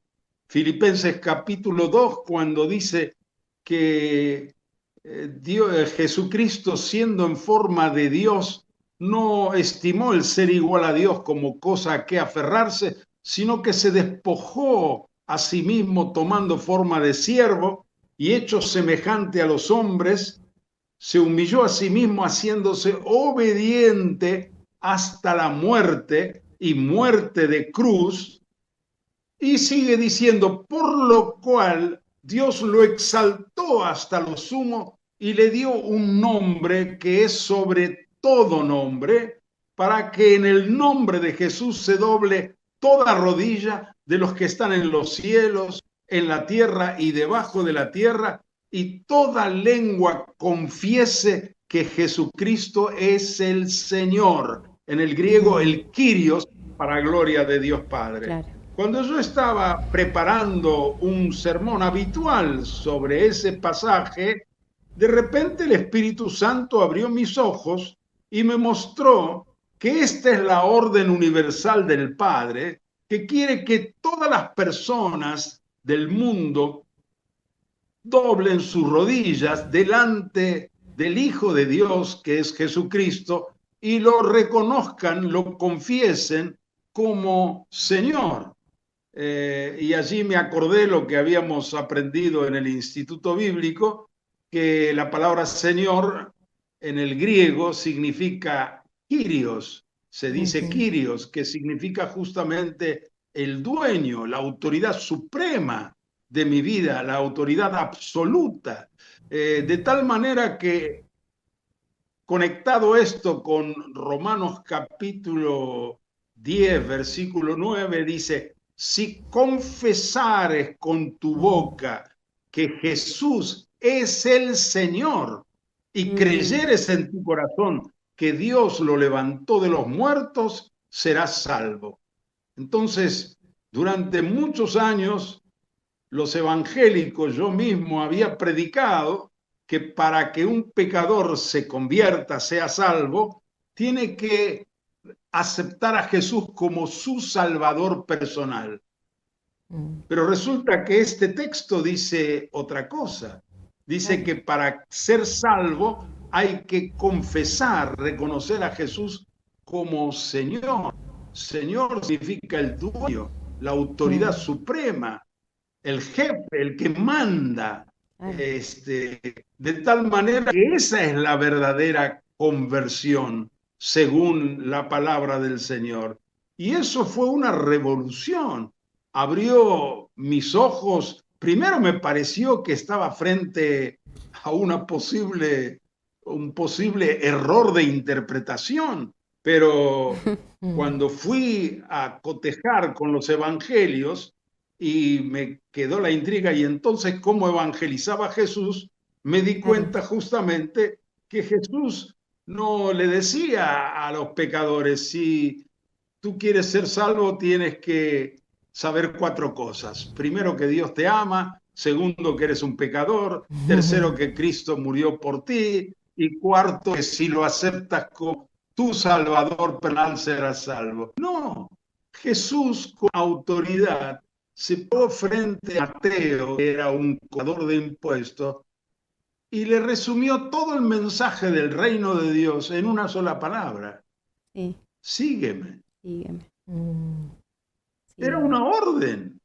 S2: Filipenses capítulo 2, cuando dice que Jesucristo, siendo en forma de Dios, no estimó el ser igual a Dios como cosa a que aferrarse, sino que se despojó a sí mismo tomando forma de siervo y hecho semejante a los hombres, se humilló a sí mismo haciéndose obediente hasta la muerte y muerte de cruz. Y sigue diciendo, por lo cual Dios lo exaltó hasta lo sumo y le dio un nombre que es sobre todo nombre, para que en el nombre de Jesús se doble toda rodilla de los que están en los cielos, en la tierra y debajo de la tierra, y toda lengua confiese que Jesucristo es el Señor. En el griego, el Kyrios, para gloria de Dios Padre. Claro. Cuando yo estaba preparando un sermón habitual sobre ese pasaje, de repente el Espíritu Santo abrió mis ojos y me mostró que esta es la orden universal del Padre, que quiere que todas las personas del mundo doblen sus rodillas delante del Hijo de Dios, que es Jesucristo, y lo reconozcan, lo confiesen como Señor. Y allí me acordé lo que habíamos aprendido en el Instituto Bíblico, que la palabra Señor en el griego significa Kyrios, se dice Kyrios, que significa justamente el dueño, la autoridad suprema de mi vida, la autoridad absoluta, de tal manera que, conectado esto con Romanos capítulo 10, versículo 9, dice, si confesares con tu boca que Jesús es el Señor y creyeres en tu corazón que Dios lo levantó de los muertos, serás salvo. Entonces, durante muchos años, los evangélicos, yo mismo había predicado que para que un pecador se convierta, sea salvo, tiene que aceptar a Jesús como su Salvador personal. Pero resulta que este texto dice otra cosa. Dice que para ser salvo hay que confesar, reconocer a Jesús como Señor. Señor significa el dueño, la autoridad suprema, el jefe, el que manda. De tal manera que esa es la verdadera conversión, según la palabra del Señor. Y eso fue una revolución. Abrió mis ojos. Primero me pareció que estaba frente a un posible error de interpretación, pero cuando fui a cotejar con los evangelios y me quedó la intriga, y entonces cómo evangelizaba Jesús, me di cuenta justamente que Jesús no le decía a los pecadores: si tú quieres ser salvo, tienes que saber 4 cosas. Primero, que Dios te ama. Segundo, que eres un pecador. Tercero, que Cristo murió por ti. Y cuarto, que si lo aceptas como tu Salvador personal, serás salvo. No, Jesús con autoridad se paró frente a Mateo, que era un cobrador de impuestos, y le resumió todo el mensaje del reino de Dios en una sola palabra.
S3: Sí.
S2: Sígueme.
S3: Sígueme.
S2: Era una orden.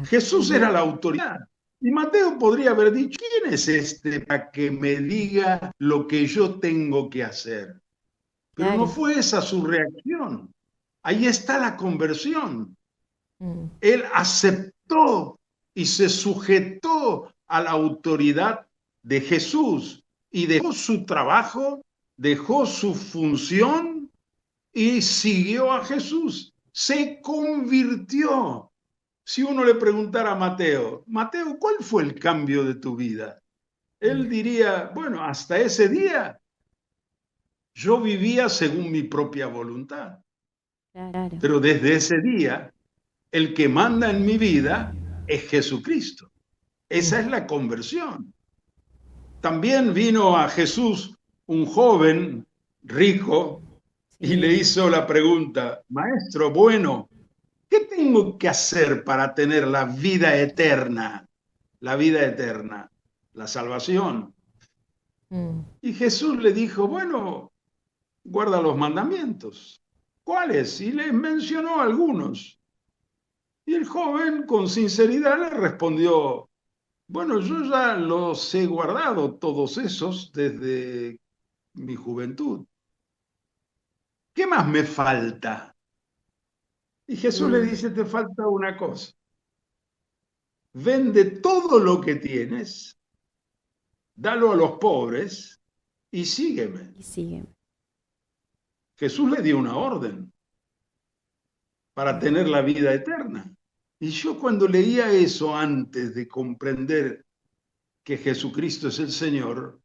S2: Jesús era la autoridad. Y Mateo podría haber dicho: ¿quién es este para que me diga lo que yo tengo que hacer? Pero no fue esa su reacción. Ahí está la conversión. Él aceptó y se sujetó a la autoridad de Jesús y dejó su trabajo, dejó su función y siguió a Jesús. Se convirtió. Si uno le preguntara a Mateo: Mateo, ¿cuál fue el cambio de tu vida? Él diría: bueno, hasta ese día yo vivía según mi propia voluntad.
S3: Claro.
S2: Pero desde ese día, el que manda en mi vida es Jesucristo. Esa es la conversión. También vino a Jesús un joven rico y le hizo la pregunta: maestro bueno, ¿qué tengo que hacer para tener la vida eterna? La vida eterna, la salvación. Y Jesús le dijo: bueno, guarda los mandamientos. ¿Cuáles? Y les mencionó algunos. Y el joven con sinceridad le respondió: bueno, yo ya los he guardado todos esos desde mi juventud. ¿Qué más me falta? Y Jesús le dice: te falta una cosa. Vende todo lo que tienes, dalo a los pobres y sígueme. Jesús le dio una orden para tener la vida eterna. Y yo, cuando leía eso antes de comprender que Jesucristo es el Señor,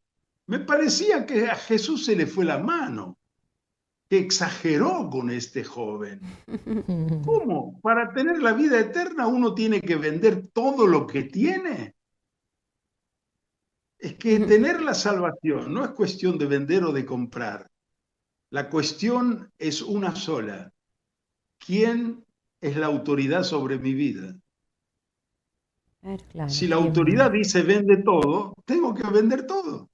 S2: me parecía que a Jesús se le fue la mano, que exageró con este joven. ¿Cómo? Para tener la vida eterna uno tiene que vender todo lo que tiene. Es que tener la salvación no es cuestión de vender o de comprar. La cuestión es una sola: ¿quién es la autoridad sobre mi vida?
S3: Claro,
S2: si la autoridad dice vende todo, tengo que vender todo.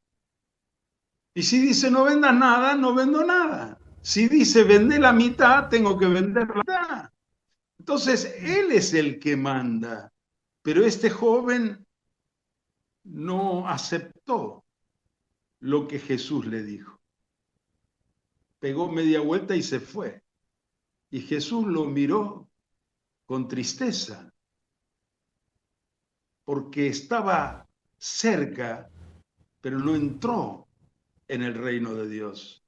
S2: Y si dice no vendas nada, no vendo nada. Si dice vende la mitad, tengo que vender la mitad. Entonces, él es el que manda. Pero este joven no aceptó lo que Jesús le dijo. Pegó media vuelta y se fue. Y Jesús lo miró con tristeza, porque estaba cerca, pero no entró en el reino de Dios.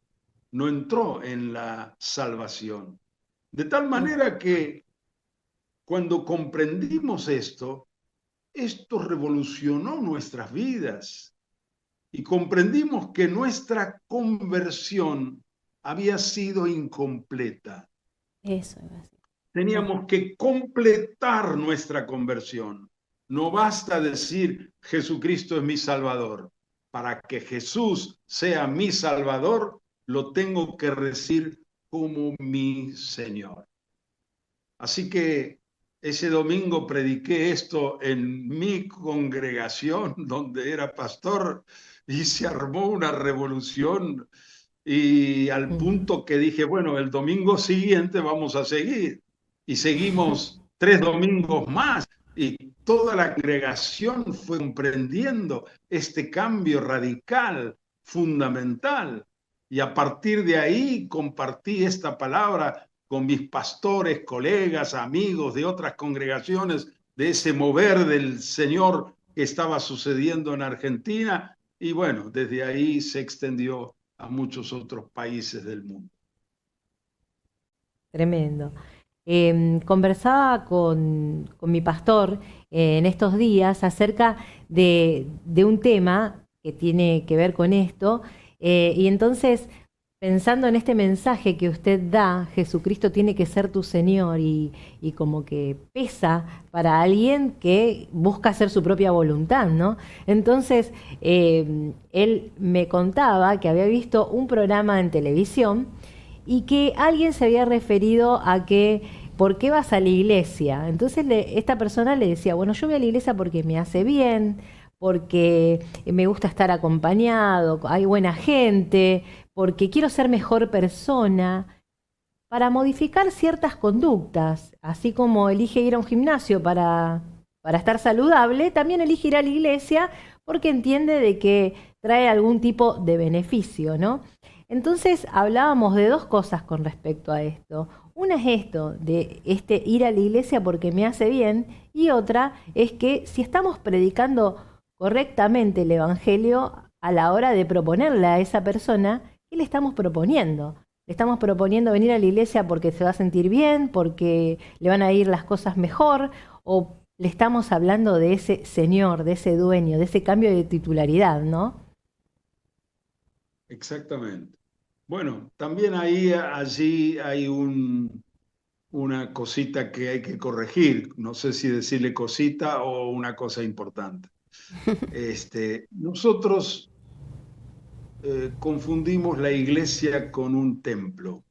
S2: No entró en la salvación. De tal manera que cuando comprendimos esto revolucionó nuestras vidas y comprendimos que nuestra conversión había sido incompleta.
S3: Eso es así.
S2: Teníamos que completar nuestra conversión. No basta decir Jesucristo es mi Salvador. Para que Jesús sea mi Salvador, lo tengo que recibir como mi Señor. Así que ese domingo prediqué esto en mi congregación donde era pastor y se armó una revolución y al punto que dije, bueno, el domingo siguiente vamos a seguir. Y seguimos 3 domingos más y toda la congregación fue comprendiendo este cambio radical, fundamental. Y a partir de ahí compartí esta palabra con mis pastores, colegas, amigos de otras congregaciones, de ese mover del Señor que estaba sucediendo en Argentina. Y bueno, desde ahí se extendió a muchos otros países del mundo.
S1: Tremendo. Conversaba con mi pastor en estos días acerca de un tema que tiene que ver con esto, y entonces, pensando en este mensaje que usted da, Jesucristo tiene que ser tu Señor, y como que pesa para alguien que busca hacer su propia voluntad, ¿no? Entonces, él me contaba que había visto un programa en televisión y que alguien se había referido a que ¿por qué vas a la iglesia? Entonces esta persona le decía, bueno, yo voy a la iglesia porque me hace bien, porque me gusta estar acompañado, hay buena gente, porque quiero ser mejor persona, para modificar ciertas conductas, así como elige ir a un gimnasio para estar saludable, también elige ir a la iglesia porque entiende de que trae algún tipo de beneficio, ¿no? Entonces hablábamos de 2 cosas con respecto a esto. Una es esto, de ir a la iglesia porque me hace bien, y otra es que si estamos predicando correctamente el Evangelio a la hora de proponerle a esa persona, ¿qué le estamos proponiendo? Le estamos proponiendo venir a la iglesia porque se va a sentir bien, porque le van a ir las cosas mejor, o le estamos hablando de ese señor, de ese dueño, de ese cambio de titularidad, ¿no?
S2: Exactamente. Bueno, también allí hay una cosita que hay que corregir. No sé si decirle cosita o una cosa importante. Nosotros confundimos la iglesia con un templo.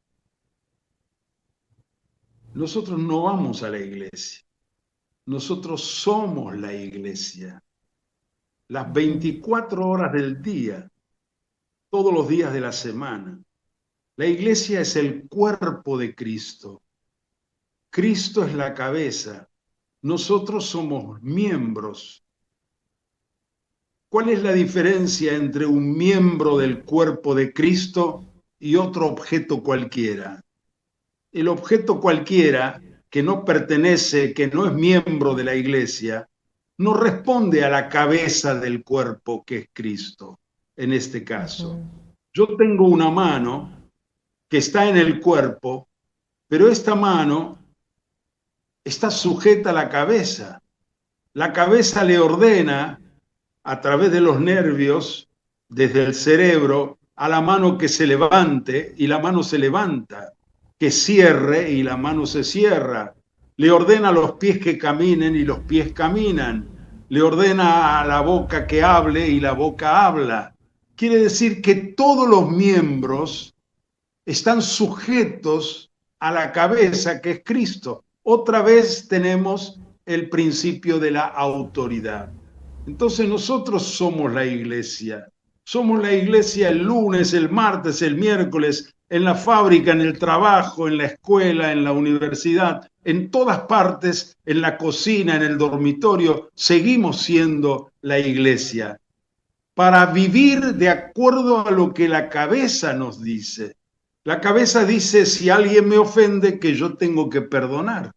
S2: Nosotros no vamos a la iglesia. Nosotros somos la iglesia. Las 24 horas del día, todos los días de la semana. La iglesia es el cuerpo de Cristo. Cristo es la cabeza. Nosotros somos miembros. ¿Cuál es la diferencia entre un miembro del cuerpo de Cristo y otro objeto cualquiera? El objeto cualquiera que no pertenece, que no es miembro de la iglesia, no responde a la cabeza del cuerpo que es Cristo, en este caso. Yo tengo una mano que está en el cuerpo, pero esta mano está sujeta a la cabeza. La cabeza le ordena a través de los nervios, desde el cerebro, a la mano que se levante, y la mano se levanta, que cierre y la mano se cierra. Le ordena a los pies que caminen y los pies caminan. Le ordena a la boca que hable y la boca habla. Quiere decir que todos los miembros están sujetos a la cabeza que es Cristo. Otra vez tenemos el principio de la autoridad. Entonces nosotros somos la iglesia. Somos la iglesia el lunes, el martes, el miércoles, en la fábrica, en el trabajo, en la escuela, en la universidad, en todas partes, en la cocina, en el dormitorio, seguimos siendo la iglesia. Para vivir de acuerdo a lo que la cabeza nos dice. La cabeza dice, si alguien me ofende, que yo tengo que perdonar.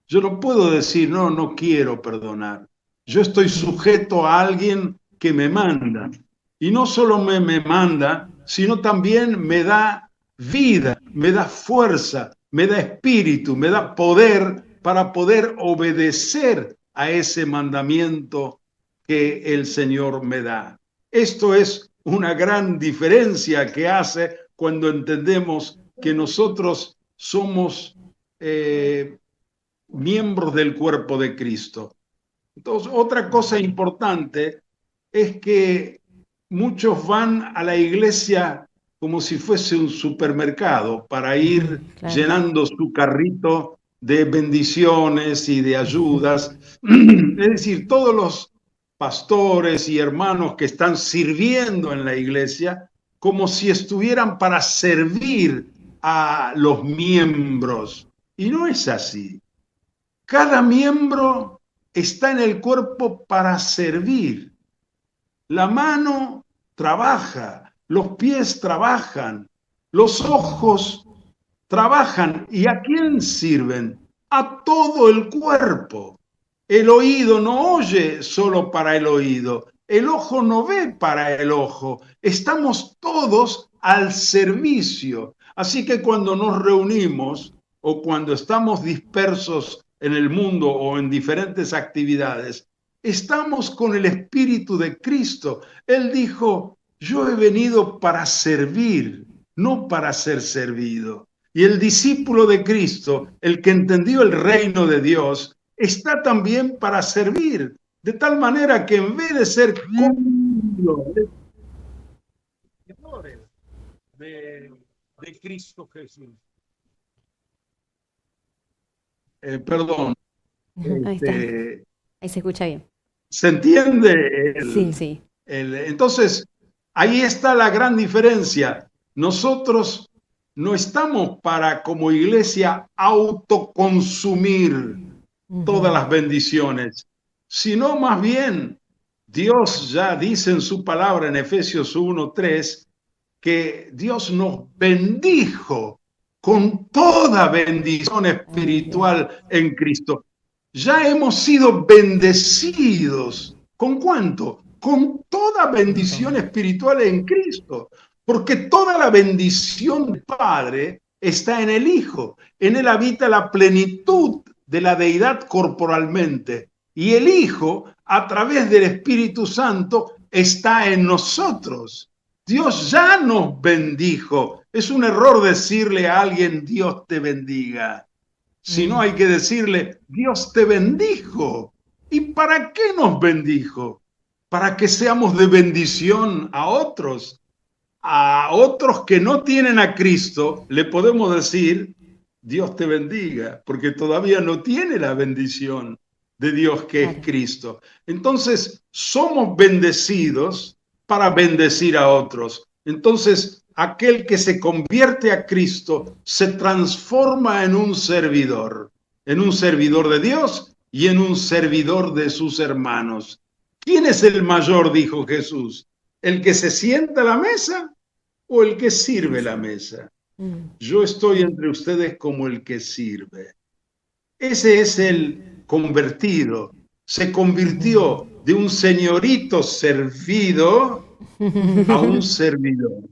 S2: Yo no puedo decir, no quiero perdonar. Yo estoy sujeto a alguien que me manda. Y no solo me manda, sino también me da vida, me da fuerza, me da espíritu, me da poder para poder obedecer a ese mandamiento que el Señor me da. Esto es una gran diferencia que hace cuando entendemos que nosotros somos miembros del cuerpo de Cristo. Entonces, otra cosa importante es que muchos van a la iglesia como si fuese un supermercado para ir llenando su carrito de bendiciones y de ayudas. Es decir, todos los pastores y hermanos que están sirviendo en la iglesia como si estuvieran para servir a los miembros. Y no es así. Cada miembro está en el cuerpo para servir. La mano trabaja, los pies trabajan, los ojos trabajan. ¿Y a quién sirven? A todo el cuerpo. El oído no oye solo para el oído, el ojo no ve para el ojo. Estamos todos al servicio. Así que cuando nos reunimos o cuando estamos dispersos en el mundo o en diferentes actividades, estamos con el Espíritu de Cristo. Él dijo, yo he venido para servir, no para ser servido. Y el discípulo de Cristo, el que entendió el reino de Dios, está también para servir, de tal manera que en vez de ser de Cristo Jesús. Perdón.
S3: Ahí está. Ahí se escucha bien.
S2: ¿Se entiende?
S3: Sí.
S2: Entonces, ahí está la gran diferencia. Nosotros no estamos para, como iglesia, autoconsumir todas las bendiciones, sino más bien, Dios ya dice en su palabra en Efesios 1:3, que Dios nos bendijo con toda bendición espiritual en Cristo. Ya hemos sido bendecidos. ¿Con cuánto? Con toda bendición espiritual en Cristo. Porque toda la bendición del Padre está en el Hijo. En Él habita la plenitud de la deidad corporalmente. Y el Hijo, a través del Espíritu Santo, está en nosotros. Dios ya nos bendijo. Es un error decirle a alguien, Dios te bendiga. Sino hay que decirle, Dios te bendijo. ¿Y para qué nos bendijo? Para que seamos de bendición a otros. A otros que no tienen a Cristo, le podemos decir, Dios te bendiga, porque todavía no tiene la bendición de Dios que es Cristo. Entonces, somos bendecidos para bendecir a otros. Entonces, aquel que se convierte a Cristo se transforma en un servidor de Dios y en un servidor de sus hermanos. ¿Quién es el mayor? Dijo Jesús. ¿El que se sienta a la mesa o el que sirve la mesa? Yo estoy entre ustedes como el que sirve. Ese es el convertido. Se convirtió de un señorito servido a un servidor.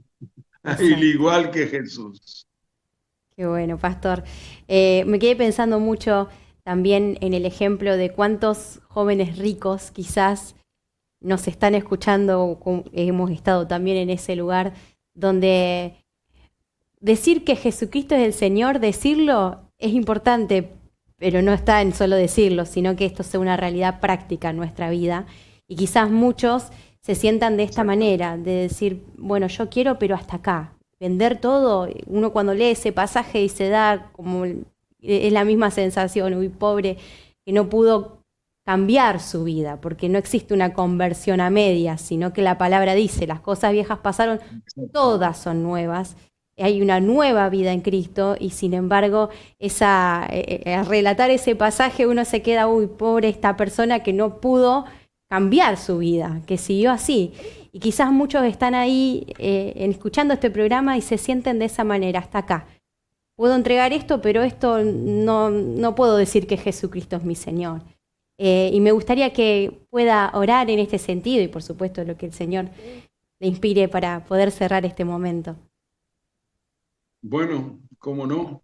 S2: Al igual que Jesús.
S3: Qué bueno, pastor. Me quedé pensando mucho también en el ejemplo de cuántos jóvenes ricos quizás nos están escuchando, hemos estado también en ese lugar, donde decir que Jesucristo es el Señor, decirlo es importante, pero no está en solo decirlo, sino que esto sea una realidad práctica en nuestra vida. Y quizás muchos se sientan de esta manera, de decir, bueno, yo quiero, pero hasta acá. Vender todo, uno cuando lee ese pasaje y se da como, es la misma sensación, uy, pobre, que no pudo cambiar su vida, porque no existe una conversión a medias, sino que la palabra dice, las cosas viejas pasaron, todas son nuevas. Hay una nueva vida en Cristo y sin embargo, al relatar ese pasaje uno se queda, uy, pobre esta persona que no pudo cambiar su vida, que siguió así. Y quizás muchos están ahí escuchando este programa y se sienten de esa manera, hasta acá. Puedo entregar esto, pero esto no puedo decir que Jesucristo es mi Señor. Y me gustaría que pueda orar en este sentido y por supuesto lo que el Señor le inspire para poder cerrar este momento.
S2: Bueno, cómo no.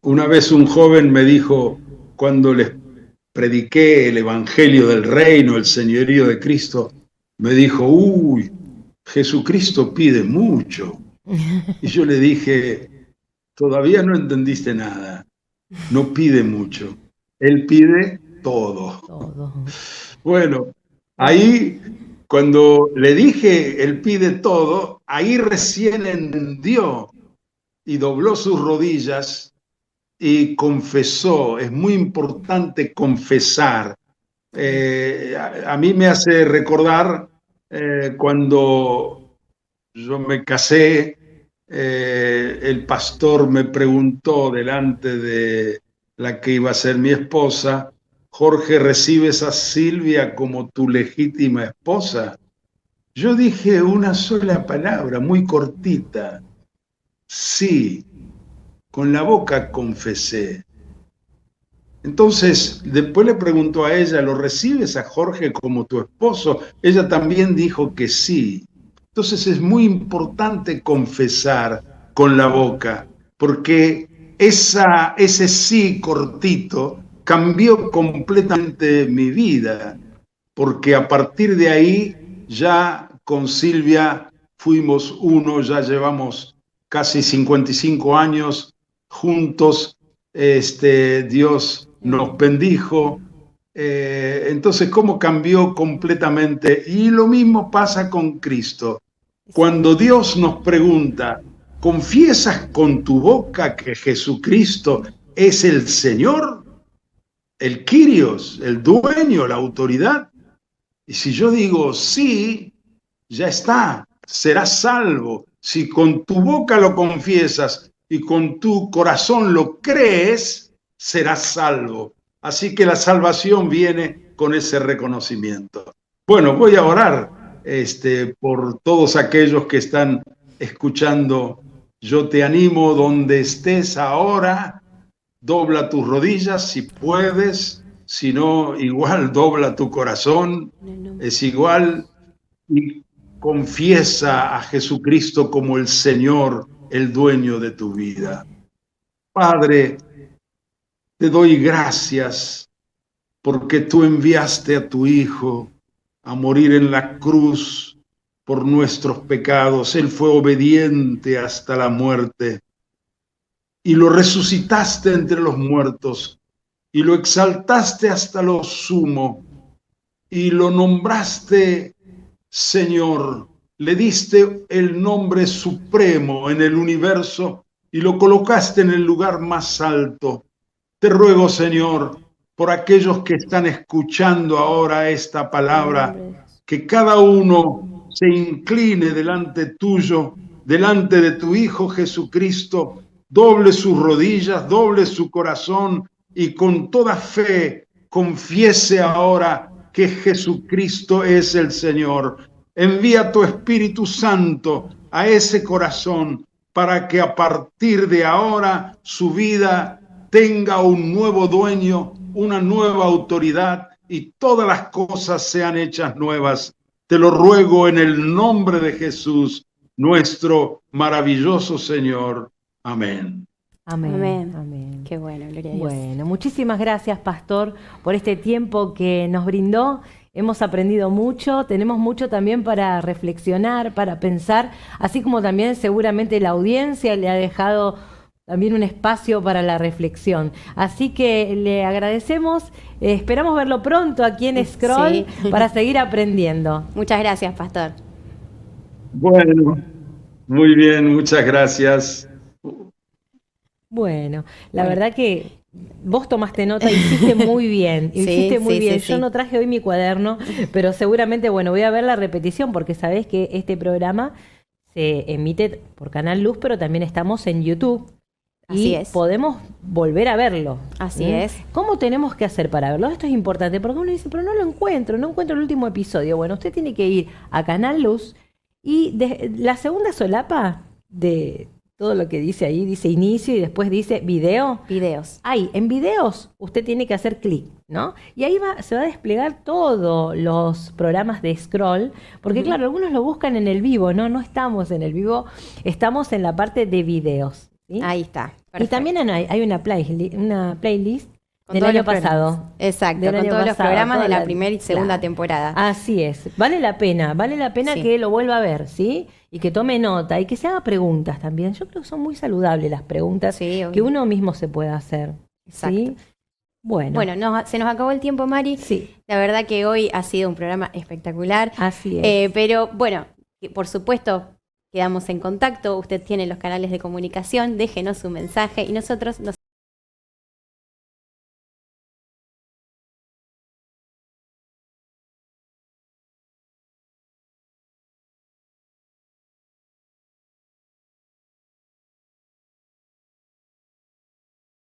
S2: Una vez un joven me dijo, cuando les prediqué el Evangelio del Reino, el señorío de Cristo, me dijo, uy, Jesucristo pide mucho. Y yo le dije, todavía no entendiste nada, no pide mucho. Él pide todo.
S1: Todo.
S2: Bueno, ahí cuando le dije, Él pide todo, ahí recién entendió y dobló sus rodillas y confesó. Es muy importante confesar. A mí me hace recordar cuando yo me casé, el pastor me preguntó delante de la que iba a ser mi esposa: Jorge, ¿recibes a Silvia como tu legítima esposa? Yo dije una sola palabra, muy cortita: sí. Con la boca confesé. Entonces, después le preguntó a ella: ¿lo recibes a Jorge como tu esposo? Ella también dijo que sí. Entonces es muy importante confesar con la boca, porque ese sí cortito cambió completamente mi vida, porque a partir de ahí ya con Silvia fuimos uno, ya llevamos casi 55 años juntos. Dios nos bendijo. Entonces, ¿cómo cambió completamente? Y lo mismo pasa con Cristo. Cuando Dios nos pregunta: ¿confiesas con tu boca que Jesucristo es el Señor, el Kyrios, el dueño, la autoridad? Y si yo digo sí, ya está, serás salvo. Si con tu boca lo confiesas y con tu corazón lo crees, serás salvo. Así que la salvación viene con ese reconocimiento. Bueno, voy a orar por todos aquellos que están escuchando. Yo te animo, donde estés ahora, dobla tus rodillas si puedes, si no, igual dobla tu corazón, es igual, y confiesa a Jesucristo como el Señor, el dueño de tu vida. Padre, te doy gracias porque tú enviaste a tu Hijo a morir en la cruz por nuestros pecados. Él fue obediente hasta la muerte y lo resucitaste entre los muertos y lo exaltaste hasta lo sumo y lo nombraste Señor. Le diste el nombre supremo en el universo y lo colocaste en el lugar más alto. Te ruego, Señor, por aquellos que están escuchando ahora esta palabra, que cada uno se incline delante tuyo, delante de tu Hijo Jesucristo, doble sus rodillas, doble su corazón y con toda fe confiese ahora que Jesucristo es el Señor. Envía tu Espíritu Santo a ese corazón para que a partir de ahora su vida tenga un nuevo dueño, una nueva autoridad y todas las cosas sean hechas nuevas. Te lo ruego en el nombre de Jesús, nuestro maravilloso Señor. Amén.
S1: Amén.
S3: Amén.
S1: Amén.
S3: Qué bueno, gloria a Dios.
S1: Bueno, muchísimas gracias, Pastor, por este tiempo que nos brindó. Hemos aprendido mucho, tenemos mucho también para reflexionar, para pensar, así como también seguramente la audiencia le ha dejado también un espacio para la reflexión. Así que le agradecemos, esperamos verlo pronto aquí en Scroll para seguir aprendiendo.
S3: Muchas gracias, Pastor.
S2: Bueno, muy bien, muchas gracias.
S1: Bueno, la verdad que vos tomaste nota y hiciste muy bien, hiciste muy bien. Yo no traje hoy mi cuaderno, pero seguramente, bueno, voy a ver la repetición porque sabés que este programa se emite por Canal Luz, pero también estamos en YouTube. Y podemos volver a verlo.
S3: Así es.
S1: ¿Cómo tenemos que hacer para verlo? Esto es importante, porque uno dice, pero no encuentro el último episodio. Bueno, usted tiene que ir a Canal Luz y la segunda solapa de todo lo que dice ahí, dice inicio y después dice video.
S3: Videos.
S1: Ahí, en videos, usted tiene que hacer clic, ¿no? Y ahí se va a desplegar todos los programas de Scroll, porque claro, algunos lo buscan en el vivo, ¿no? No estamos en el vivo, estamos en la parte de videos. ¿Sí?
S3: Ahí está. Perfecto.
S1: Y también hay una playlist del año pasado.
S3: Exacto, con todos los programas de la primera y segunda temporada.
S1: Así es. Vale la pena que lo vuelva a ver, ¿sí? Y que tome nota y que se haga preguntas también. Yo creo que son muy saludables las preguntas que uno mismo se pueda hacer.
S3: Exacto.
S1: ¿Sí? Bueno,
S3: se nos acabó el tiempo, Mari.
S1: Sí.
S3: La verdad que hoy ha sido un programa espectacular.
S1: Así es.
S3: Pero bueno, por supuesto, quedamos en contacto. Usted tiene los canales de comunicación. Déjenos su mensaje y nosotros nos